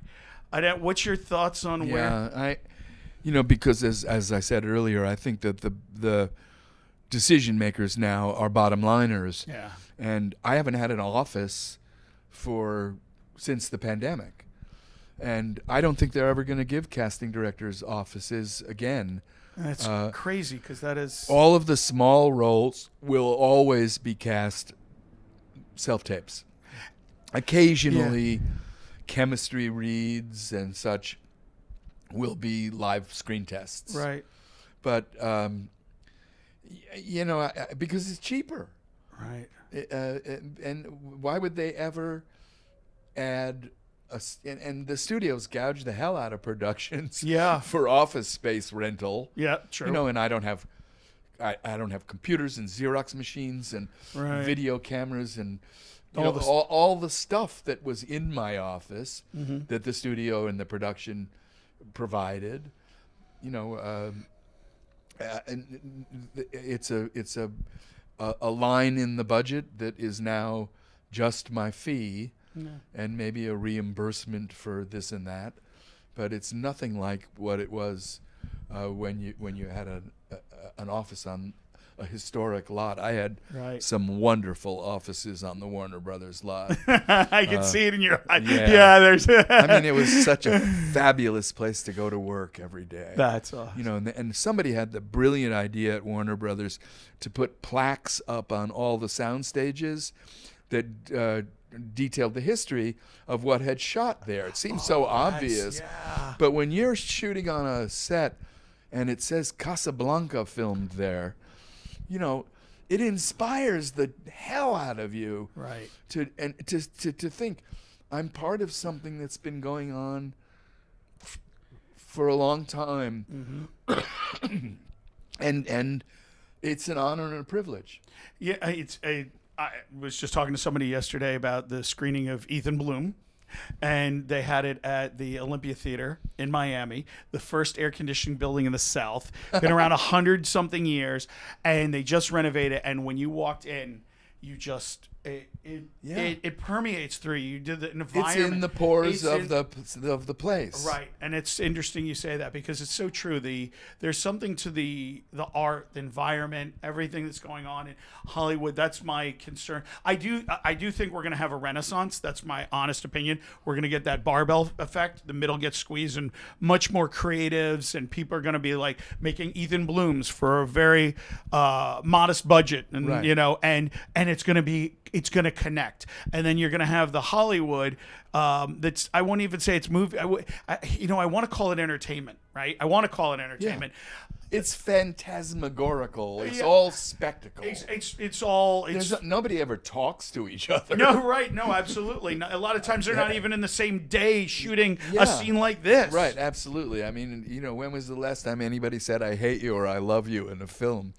What's your thoughts on where? Because as I said earlier, I think that the decision makers now are bottom liners. Yeah. And I haven't had an office since the pandemic. And I don't think they're ever going to give casting directors offices again. That's crazy, because that is... All of the small roles will always be cast self-tapes. Occasionally, chemistry reads and such will be live screen tests. Right. But, because it's cheaper. Right. And why would they ever add... And the studios gouge the hell out of productions for office space rental. Yeah, true. And I don't have computers and Xerox machines and video cameras and all the stuff that was in my office that the studio and the production provided. And it's a line in the budget that is now just my fee. No. And maybe a reimbursement for this and that, but it's nothing like what it was when you had an office on a historic lot. I had some wonderful offices on the Warner Brothers lot. I can see it in your eye. Yeah, there's. I mean, it was such a fabulous place to go to work every day. That's awesome. And somebody had the brilliant idea at Warner Brothers to put plaques up on all the sound stages that detailed the history of what had shot there. It seems so obvious. But when you're shooting on a set and it says Casablanca filmed there, it inspires the hell out of you Right. to think I'm part of something that's been going on for a long time, and it's an honor and a privilege. Yeah, I was just talking to somebody yesterday about the screening of Ethan Bloom, and they had it at the Olympia Theater in Miami, the first air conditioning building in the South. Been around 100-something years, and they just renovated. And when you walked in, you just it permeates through you. You did the environment. It's in the pores of the place, right? And it's interesting you say that because it's so true. There's something to the art, the environment, everything that's going on in Hollywood. That's my concern. I do think we're going to have a renaissance. That's my honest opinion. We're going to get that barbell effect. The middle gets squeezed, and much more creatives, and people are going to be like making Ethan Blooms for a very modest budget, and Right. and it's going to connect, and then you're going to have the Hollywood that's, I won't even say it's movie. I want to call it entertainment, right? I want to call it entertainment. It's phantasmagorical. It's all spectacle. It's all. Nobody ever talks to each other. No, right? No, absolutely. A lot of times they're not even in the same day shooting Yeah. a scene like this. Right, absolutely. I mean, when was the last time anybody said "I hate you" or "I love you" in a film?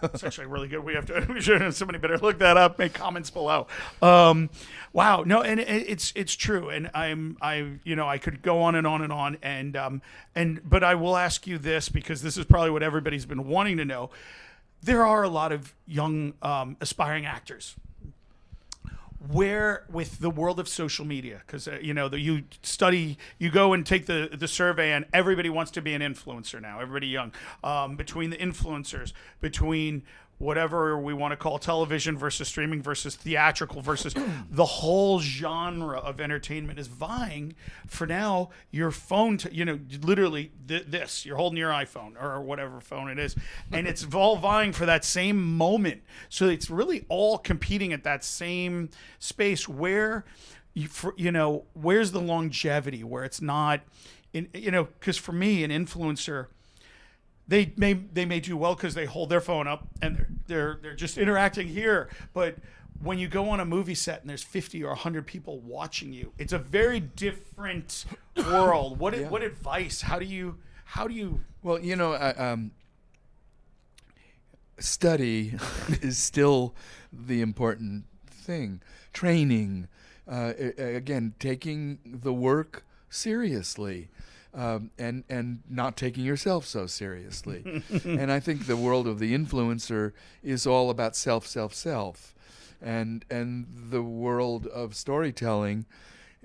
It's actually really good. Somebody better look that up. Make comments below. Wow. No, and it's true. And I could go on and on and on. But I will ask you this, because this is probably what everybody's been wanting to know. There are a lot of young aspiring actors. Where, with the world of social media, because you go and take the survey, and everybody wants to be an influencer now. Everybody young, between the influencers, between whatever we want to call television versus streaming versus theatrical versus the whole genre of entertainment is vying for now your phone to, literally this, you're holding your iPhone or whatever phone it is, and it's all vying for that same moment. So it's really all competing at that same space where where's the longevity, where it's not because for me, an influencer, they may do well because they hold their phone up and they're just interacting here. But when you go on a movie set and there's 50 or 100 people watching you, it's a very different world. What advice? How do you? Well, study is still the important thing. Training, again, taking the work seriously. And not taking yourself so seriously. And I think the world of the influencer is all about self. And the world of storytelling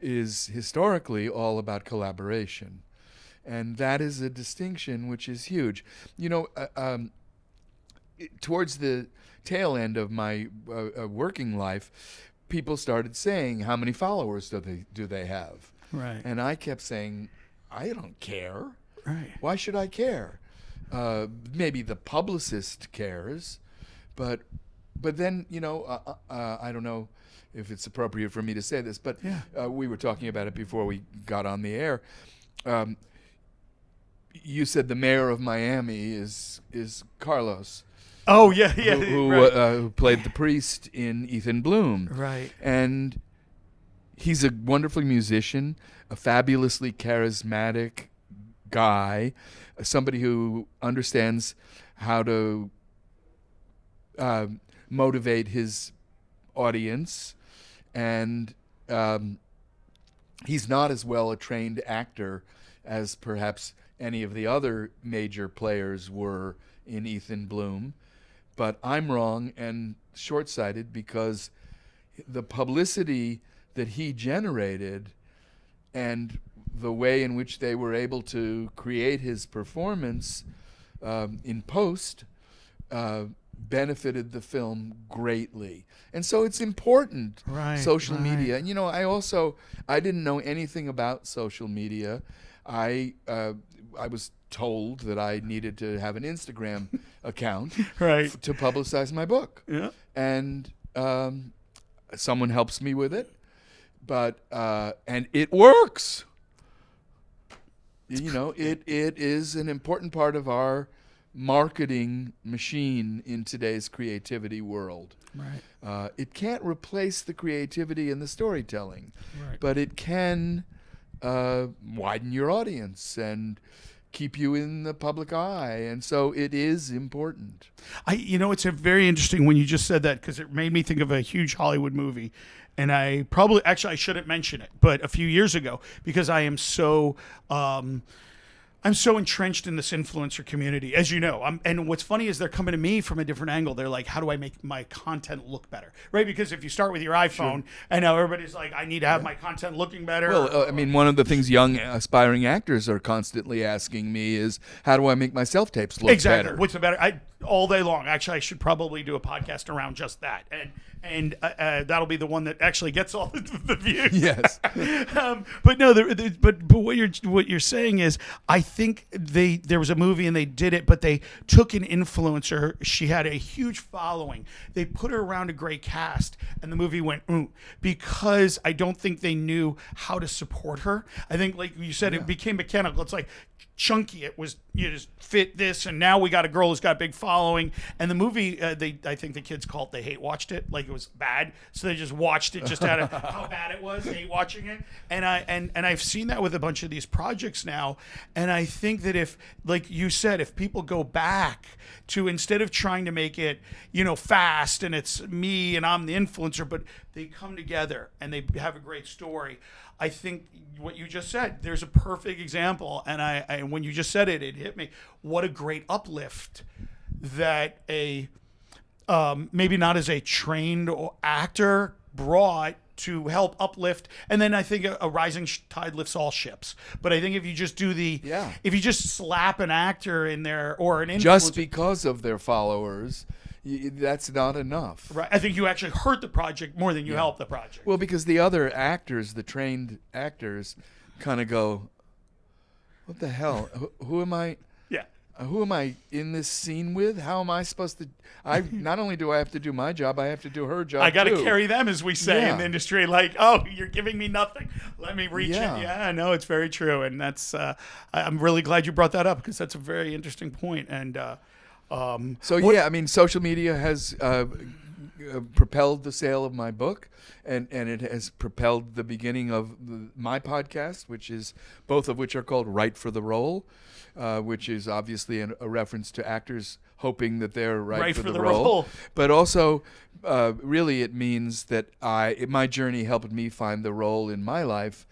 is historically all about collaboration. And that is a distinction which is huge. Towards the tail end of my working life, people started saying, how many followers do they have? Right. And I kept saying, I don't care. Right. Why should I care? Maybe the publicist cares, but then I don't know if it's appropriate for me to say this, but we were talking about it before we got on the air. You said the mayor of Miami is Carlos. Oh yeah, who played the priest in Ethan Bloom. Right. And he's a wonderful musician, a fabulously charismatic guy, somebody who understands how to motivate his audience, and he's not as well a trained actor as perhaps any of the other major players were in Ethan Bloom. But I'm wrong and short-sighted, because the publicity that he generated and the way in which they were able to create his performance in post benefited the film greatly. And so it's important, social media. And I didn't know anything about social media. I was told that I needed to have an Instagram account to publicize my book. Yeah. And someone helps me with it. But and it works. It is an important part of our marketing machine in today's creativity world. Right. It can't replace the creativity and the storytelling, Right. but it can widen your audience and keep you in the public eye, and so it is important. It's a very interesting when you just said that, because it made me think of a huge Hollywood movie, and I shouldn't mention it, but a few years ago, because I am so I'm so entrenched in this influencer community, as you know. And what's funny is they're coming to me from a different angle. They're like, how do I make my content look better? Right? Because if you start with your iPhone, and now everybody's like, I need to have my content looking better. Well, one of the things young aspiring actors are constantly asking me is, how do I make my self-tapes look exactly. better? What's the better? All day long. Actually, I should probably do a podcast around just that. And that'll be the one that actually gets all the views. Yes. But no, but what you're saying is, I think there was a movie and they did it, but they took an influencer. She had a huge following. They put her around a great cast, and the movie went because I don't think they knew how to support her. I think, like you said, it became mechanical. It's like chunky. It was, you just fit this, and now we got a girl who's got a big following. And the movie, I think the kids called, they hate watched it, like it was bad, so they just watched it just out of how bad it was, hate watching it. And I've seen that with a bunch of these projects now, and I think that if, like you said, if people go back to, instead of trying to make it, fast and it's me and I'm the influencer, but they come together and they have a great story. I think what you just said, there's a perfect example. And I when you just said it, it hit me. What a great uplift that a maybe not as a trained actor brought to help uplift. And then I think a rising tide lifts all ships. But I think if you just do if you just slap an actor in there or an influencer, just because of their followers, that's not enough. Right. I think you actually hurt the project more than you helped the project. Well, because the other actors, the trained actors, kind of go, what the hell? Who am I? Yeah. Who am I in this scene with? How am I supposed to? Not only do I have to do my job, I have to do her job. I got to too. carry them, as we say in the industry. Like, oh, you're giving me nothing. Let me reach in. Yeah, no, it's very true, and that's. I'm really glad you brought that up, because that's a very interesting point. And social media has propelled the sale of my book, and it has propelled the beginning of my podcast, both of which are called Right for the Role, which is obviously a reference to actors hoping that they're right for the role. But also, really, it means that my journey helped me find the roles in my life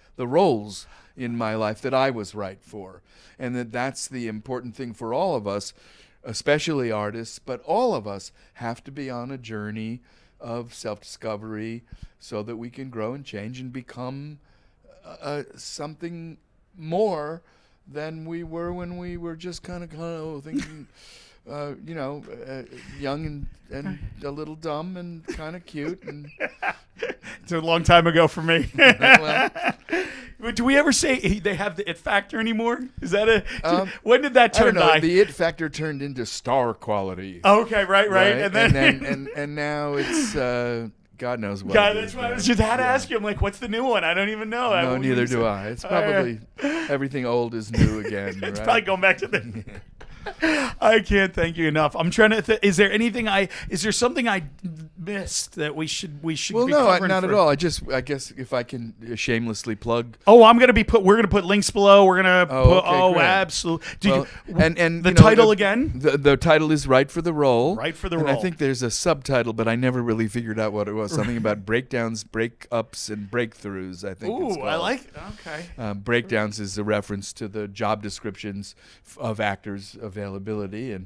that I was right for, and that's the important thing for all of us, especially artists, but all of us have to be on a journey of self-discovery so that we can grow and change and become something more than we were when we were just kind of thinking, young and a little dumb and kind of cute. And it's a long time ago for me. well, do we ever say they have the it factor anymore? Is that when did that turn? I don't know. The it factor turned into star quality. Oh, okay, right, and then and now it's God knows what. God, that's why I was just had to ask you. I'm like, what's the new one? I don't even know. No, neither do I. It's probably everything old is new again. It's right? probably going back to the. I can't thank you enough. I'm trying to. Is there something I missed that we should? Well, be no, covering not at all. I guess if I can shamelessly plug. Oh, we're gonna put links below. We're gonna put. Okay, great. Absolutely. And the title again? The title is Right for the Role. Right for the and Role. I think there's a subtitle, but I never really figured out what it was. Something about breakdowns, breakups, and breakthroughs. I think. Ooh, it's called. I like. Okay. Breakdowns is a reference to the job descriptions of actors' availability, and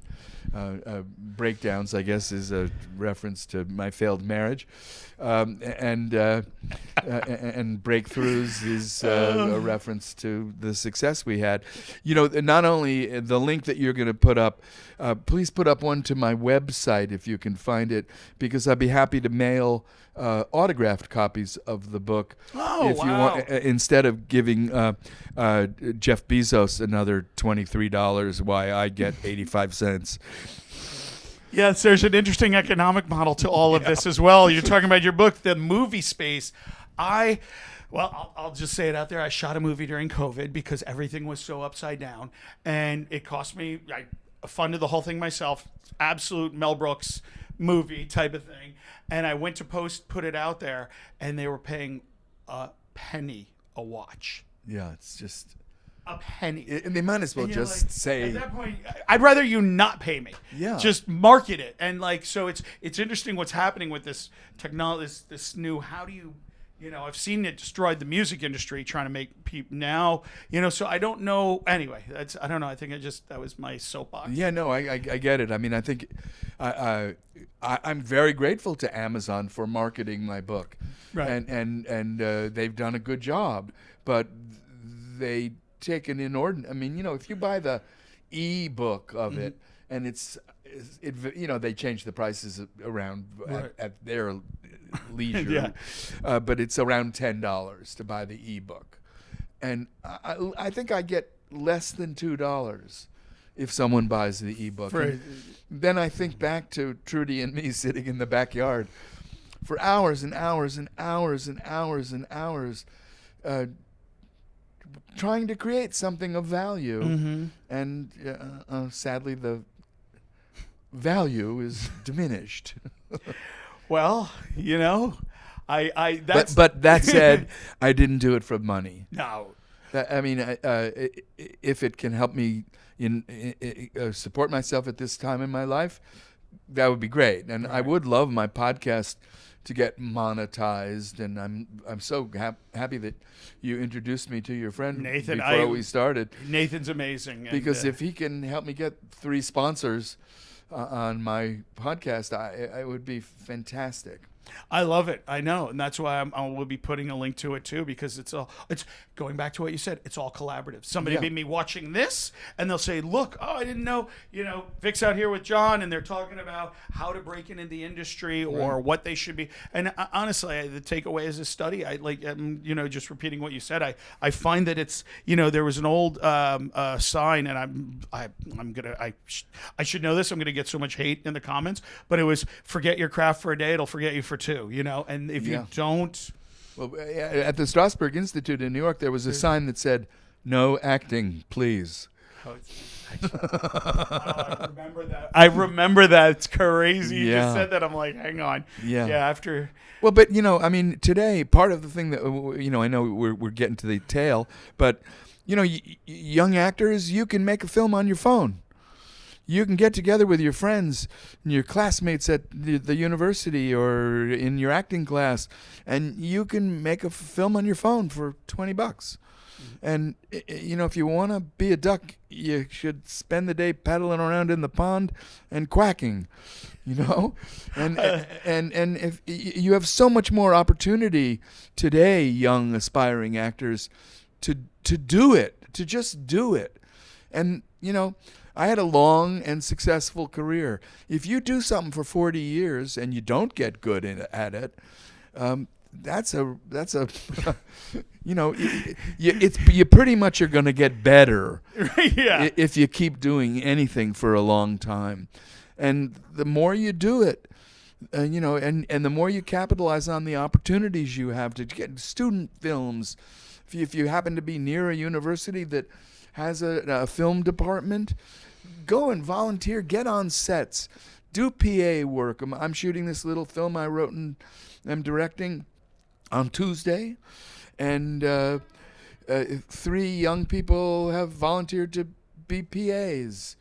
breakdowns, I guess, is a reference to my failed marriage, and breakthroughs is a reference to the success we had. Not only the link that you're going to put up, please put up one to my website if you can find it, because I'd be happy to mail autographed copies of the book. Oh, if you want, instead of giving Jeff Bezos another $23, why I get 85 cents. Yes, there's an interesting economic model to all of this as well. You're talking about your book, the movie space. I'll just say it out there. I shot a movie during COVID because everything was so upside down, and it cost me. funded the whole thing myself, absolute Mel Brooks movie type of thing. And I went to put it out there, and they were paying a penny a watch. Yeah, it's just A penny. and they might as well And you're just like, say, at that point, I'd rather you not pay me. Yeah. Just market it. And like, so it's interesting what's happening with this technology, this new, how do you, I've seen it destroyed the music industry trying to make people now, so I don't know. Anyway, I don't know. I think that was my soapbox. Yeah, no, I get it. I mean, I think I'm very grateful to Amazon for marketing my book, Right. and they've done a good job, but they take an inordinate. I mean, if you buy the e-book of it, and they change the prices around Right. at their leisure, Yeah. but it's around $10 to buy the e-book, and I think I get less than $2 if someone buys the ebook. For- Then I think back to Trudy and me sitting in the backyard for hours and hours and hours and hours and hours, trying to create something of value, and sadly the value is diminished. Well, I that's But that said, I didn't do it for money. no. I mean, if it can help me support myself at this time in my life, that would be great. And I would love my podcast to get monetized. And I'm so happy that you introduced me to your friend Nathan, before we started. Nathan's amazing. And, Because if he can help me get 3 sponsors on my podcast, it would be fantastic. I love it. I know, and that's why I will be putting a link to it too, because it's going back to what you said. It's all collaborative. Somebody Yeah. may be watching this, and they'll say, "Look, I didn't know." Vic's out here with John, and they're talking about how to break into the industry or what they should be. And honestly, the takeaway is a study. Just repeating what you said. I find that it's there was an old sign, and I should know this. I'm gonna get so much hate in the comments, but it was forget your craft for a day, it'll forget you for 2. And if you don't. Well, at the Strasberg Institute in New York, there was a sign that said, "No acting, please." I remember that. I remember that. It's crazy. You Yeah. just said that. I'm like, hang on. Yeah. After. Well, but I mean, today part of the thing that I know we're getting to the tail, but young actors, you can make a film on your phone. You can get together with your friends and your classmates at the university or in your acting class, and you can make a film on your phone for $20. And if you want to be a duck, you should spend the day paddling around in the pond and quacking, and if you have so much more opportunity today, young aspiring actors, to do it, to just do it. And I had a long and successful career. If you do something for 40 years and you don't get good at it, that's a you pretty much are going to get better Yeah. if you keep doing anything for a long time. And the more you do it, and the more you capitalize on the opportunities you have to get student films, if you happen to be near a university that has a film department, go and volunteer, get on sets, do PA work. I'm shooting this little film I wrote and I'm directing on Tuesday, and 3 young people have volunteered to be PAs.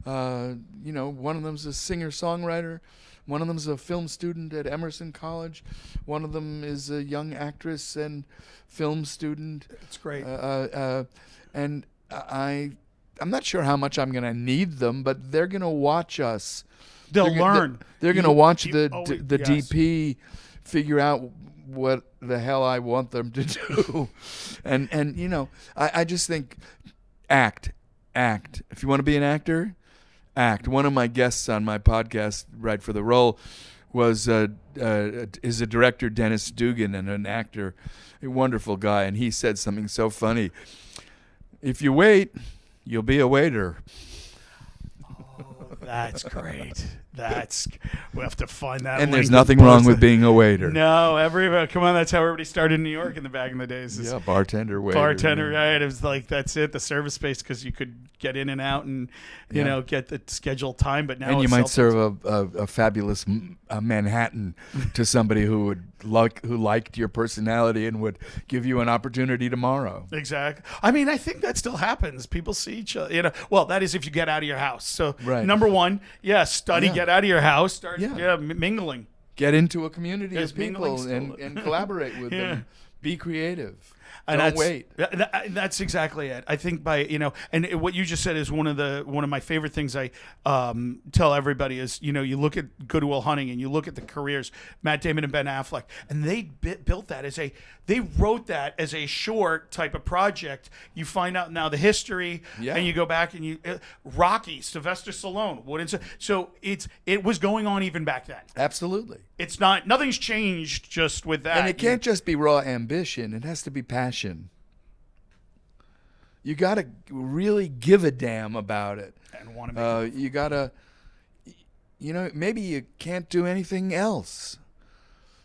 One of them's a singer-songwriter. One of them's a film student at Emerson College. One of them is a young actress and film student. It's great. And I'm not sure how much I'm going to need them, but they're going to watch us. They'll learn. They're going to watch yes. the DP figure out what the hell I want them to do. and I just think act. If you want to be an actor, act. One of my guests on my podcast, Right for the Role, is a director, Dennis Dugan, and an actor, a wonderful guy, and he said something so funny. If you wait, you'll be a waiter. Oh, that's great. we'll have to find that. And link there's nothing wrong post with it. being a waiter. No, everybody. Come on, that's how everybody started in New York in the back in the days. is Yeah, bartender, waiter. bartender, right? It was like that's it. The service space because you could get in and out and you know get the scheduled time. But now And you it's might serve a fabulous Manhattan to somebody who liked your personality and would give you an opportunity tomorrow. Exactly. I mean, I think that still happens. People see each other. You know, well, that is if you get out of your house. So Right. number one, study, Yeah. get out of your house, start Yeah. mingling. Get into a community Yes, of people mingling and collaborate with them. Be creative. And Don't wait. That's exactly it. I think and what you just said is one of my favorite things I tell everybody is, you look at Good Will Hunting and you look at the careers, Matt Damon and Ben Affleck, and they built that they wrote that as a short type of project. You find out now the history, and you go back and Rocky, Sylvester Stallone, so it was going on even back then. Absolutely. It's not, nothing's changed just with that. And it can't just be raw ambition. It has to be passion. You got to really give a damn about it. And want to make You got to, maybe you can't do anything else.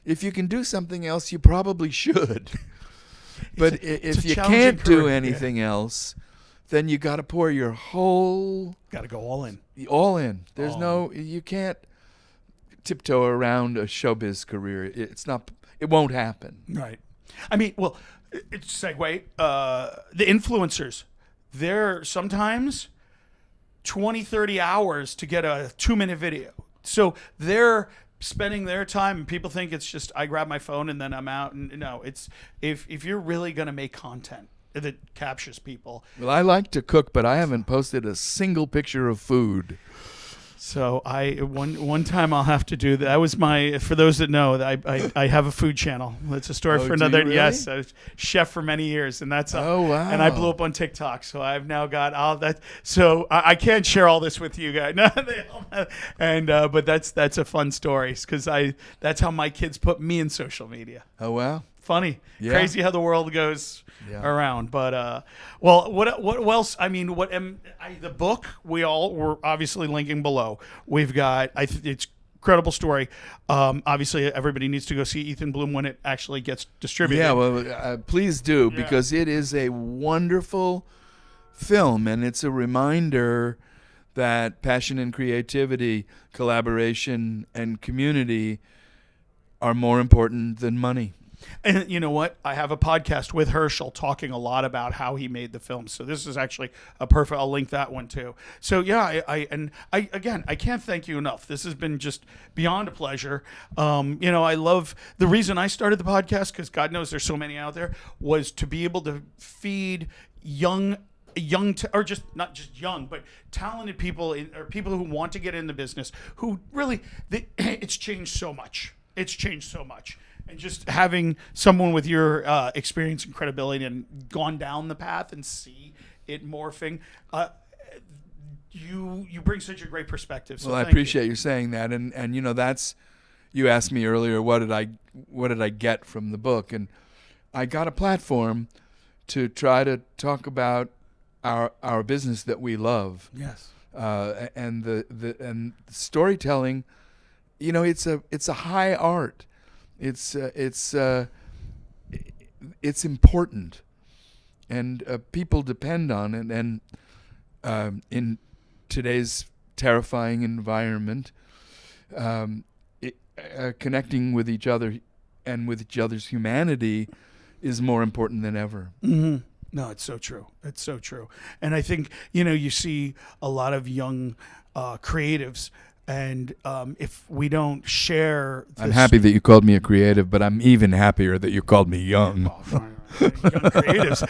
If you can do something else, you probably should. But if you can't do anything else, then you got to pour your whole... Got to go all in. All in. There's you can't tiptoe around a showbiz career. It won't happen. Right. I mean, well, it's segue. The influencers, they're sometimes 20, 30 hours to get a 2-minute video. So they're spending their time, and people think it's just I grab my phone and then I'm out. And no, it's if you're really going to make content that captures people. Well, I like to cook, but I haven't posted a single picture of food. So one time I'll have to do that. That was for those that know, I have a food channel. That's a story for another. Do you really? Yes, I was chef for many years, and that's Oh, wow. And I blew up on TikTok, so I've now got all that. So I can't share all this with you guys. No, but that's a fun story because that's how my kids put me in social media. Oh, wow. Funny, Yeah. crazy how the world goes around. But what else? I mean, the book we're obviously linking below. We've got it's incredible story. Obviously, everybody needs to go see Ethan Bloom when it actually gets distributed. Yeah, well, please do because it is a wonderful film and it's a reminder that passion and creativity, collaboration and community are more important than money. And you know what? I have a podcast with Herschel talking a lot about how he made the film. So this is actually a perfect. I'll link that one too. So yeah, I can't thank you enough. This has been just beyond a pleasure. I love the reason I started the podcast because God knows there's so many out there was to be able to feed or just not just young, but talented people or people who want to get in the business. Who really, it's changed so much. It's changed so much. And just having someone with your experience and credibility and gone down the path and see it morphing, you bring such a great perspective. So well, I appreciate you saying that, and that's you asked me earlier what did I get from the book, and I got a platform to try to talk about our business that we love. Yes, and the storytelling, it's a high art. It's important, and people depend on it. And in today's terrifying environment, connecting with each other and with each other's humanity is more important than ever. Mm-hmm. No, it's so true. It's so true. And I think you see a lot of young creatives. And if we don't share this, I'm happy that you called me a creative, but I'm even happier that you called me young. Young creatives.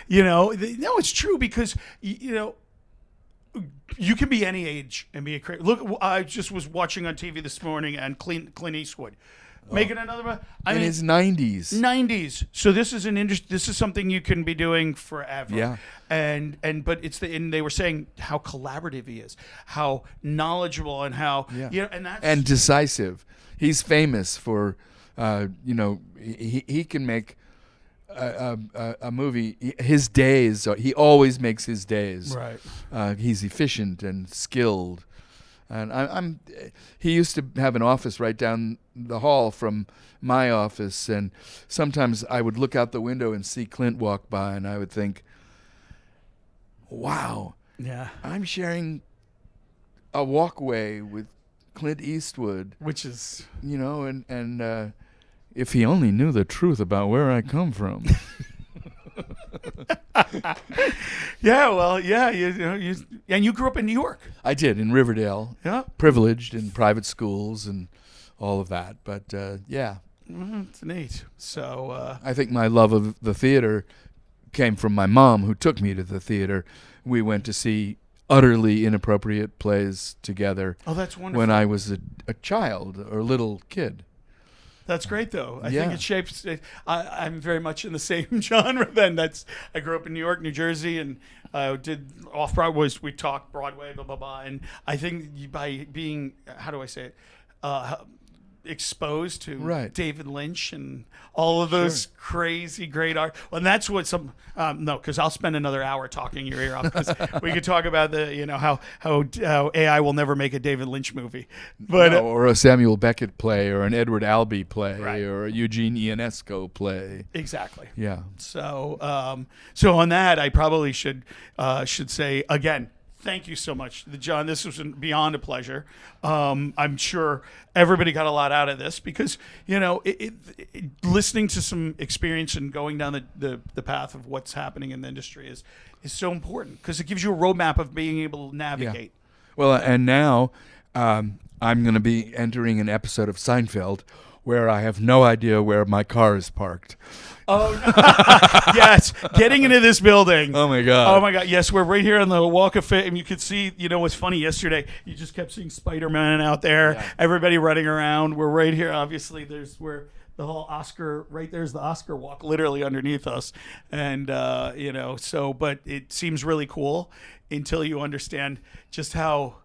No, it's true because, you can be any age and be a creative. Look, I just was watching on TV this morning and Clint Eastwood. Making another in his 90s. 90s. So this is this is something you can be doing forever. Yeah. But they were saying how collaborative he is, how knowledgeable and how and decisive. He's famous for he can make a movie. His days, he always makes his days. Right. He's efficient and skilled. And he used to have an office right down the hall from my office, and sometimes I would look out the window and see Clint walk by, and I would think, wow, Yeah. I'm sharing a walkway with Clint Eastwood, Which is, and if he only knew the truth about where I come from. yeah, well, yeah, and you grew up in New York. I did, in Riverdale. Yeah. Privileged in private schools and all of that. But, yeah. It's neat. So, I think my love of the theater came from my mom, who took me to the theater. We went to see utterly inappropriate plays together oh, that's wonderful. when I was a child or a little kid. That's great, though. I Yeah. think it shapes. I'm very much in the same genre. Then I grew up in New York, New Jersey, and did off Broadway. We talked Broadway, blah blah blah. And I think by being, how do I say it, exposed to Right. David Lynch and all of those crazy great art. Well, and that's what some no, because I'll spend another hour talking your ear off. Because we could talk about how AI will never make a David Lynch movie, but or a Samuel Beckett play, or an Edward Albee play, Right. or a Eugene Ionesco play. exactly. Yeah. So, so on that, I probably should say again, thank you so much, John. This was beyond a pleasure. I'm sure everybody got a lot out of this because listening to some experience and going down the path of what's happening in the industry is so important because it gives you a roadmap of being able to navigate. Well, and now I'm going to be entering an episode of Seinfeld where I have no idea where my car is parked. Oh, yes. Getting into this building. Oh, my God. Oh, my God. Yes, we're right here on the Walk of Fame. You could see, what's funny yesterday, you just kept seeing Spider-Man out there, Yeah. everybody running around. We're right here. Obviously, there's where the whole Oscar, right there's the Oscar walk literally underneath us. And, but it seems really cool until you understand just how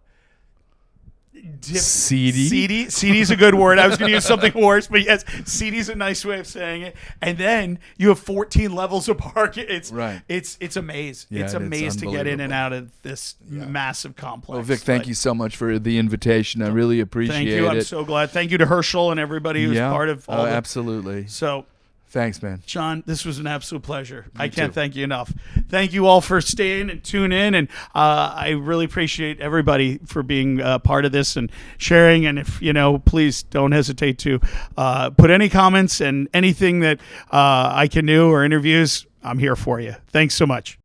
Seedy? Seedy's a good word. I was going to use something worse, but yes, seedy's a nice way of saying it. And then you have 14 levels of parking. It's Right. It's a maze. Yeah, it's a it's maze to get in and unbelievable. out of this massive complex. Well, Vic, thank But you so much for the invitation. I really appreciate Thank you. it. I'm so glad. Thank you to Herschel and everybody who's yeah. part of all. Absolutely. So, Thanks, man. John, this was an absolute pleasure. I too. can't thank you enough. Thank you all for staying and tuning in, and I really appreciate everybody for being part of this and sharing. And if please don't hesitate to put any comments and anything that I can do or interviews. I'm here for you. Thanks so much.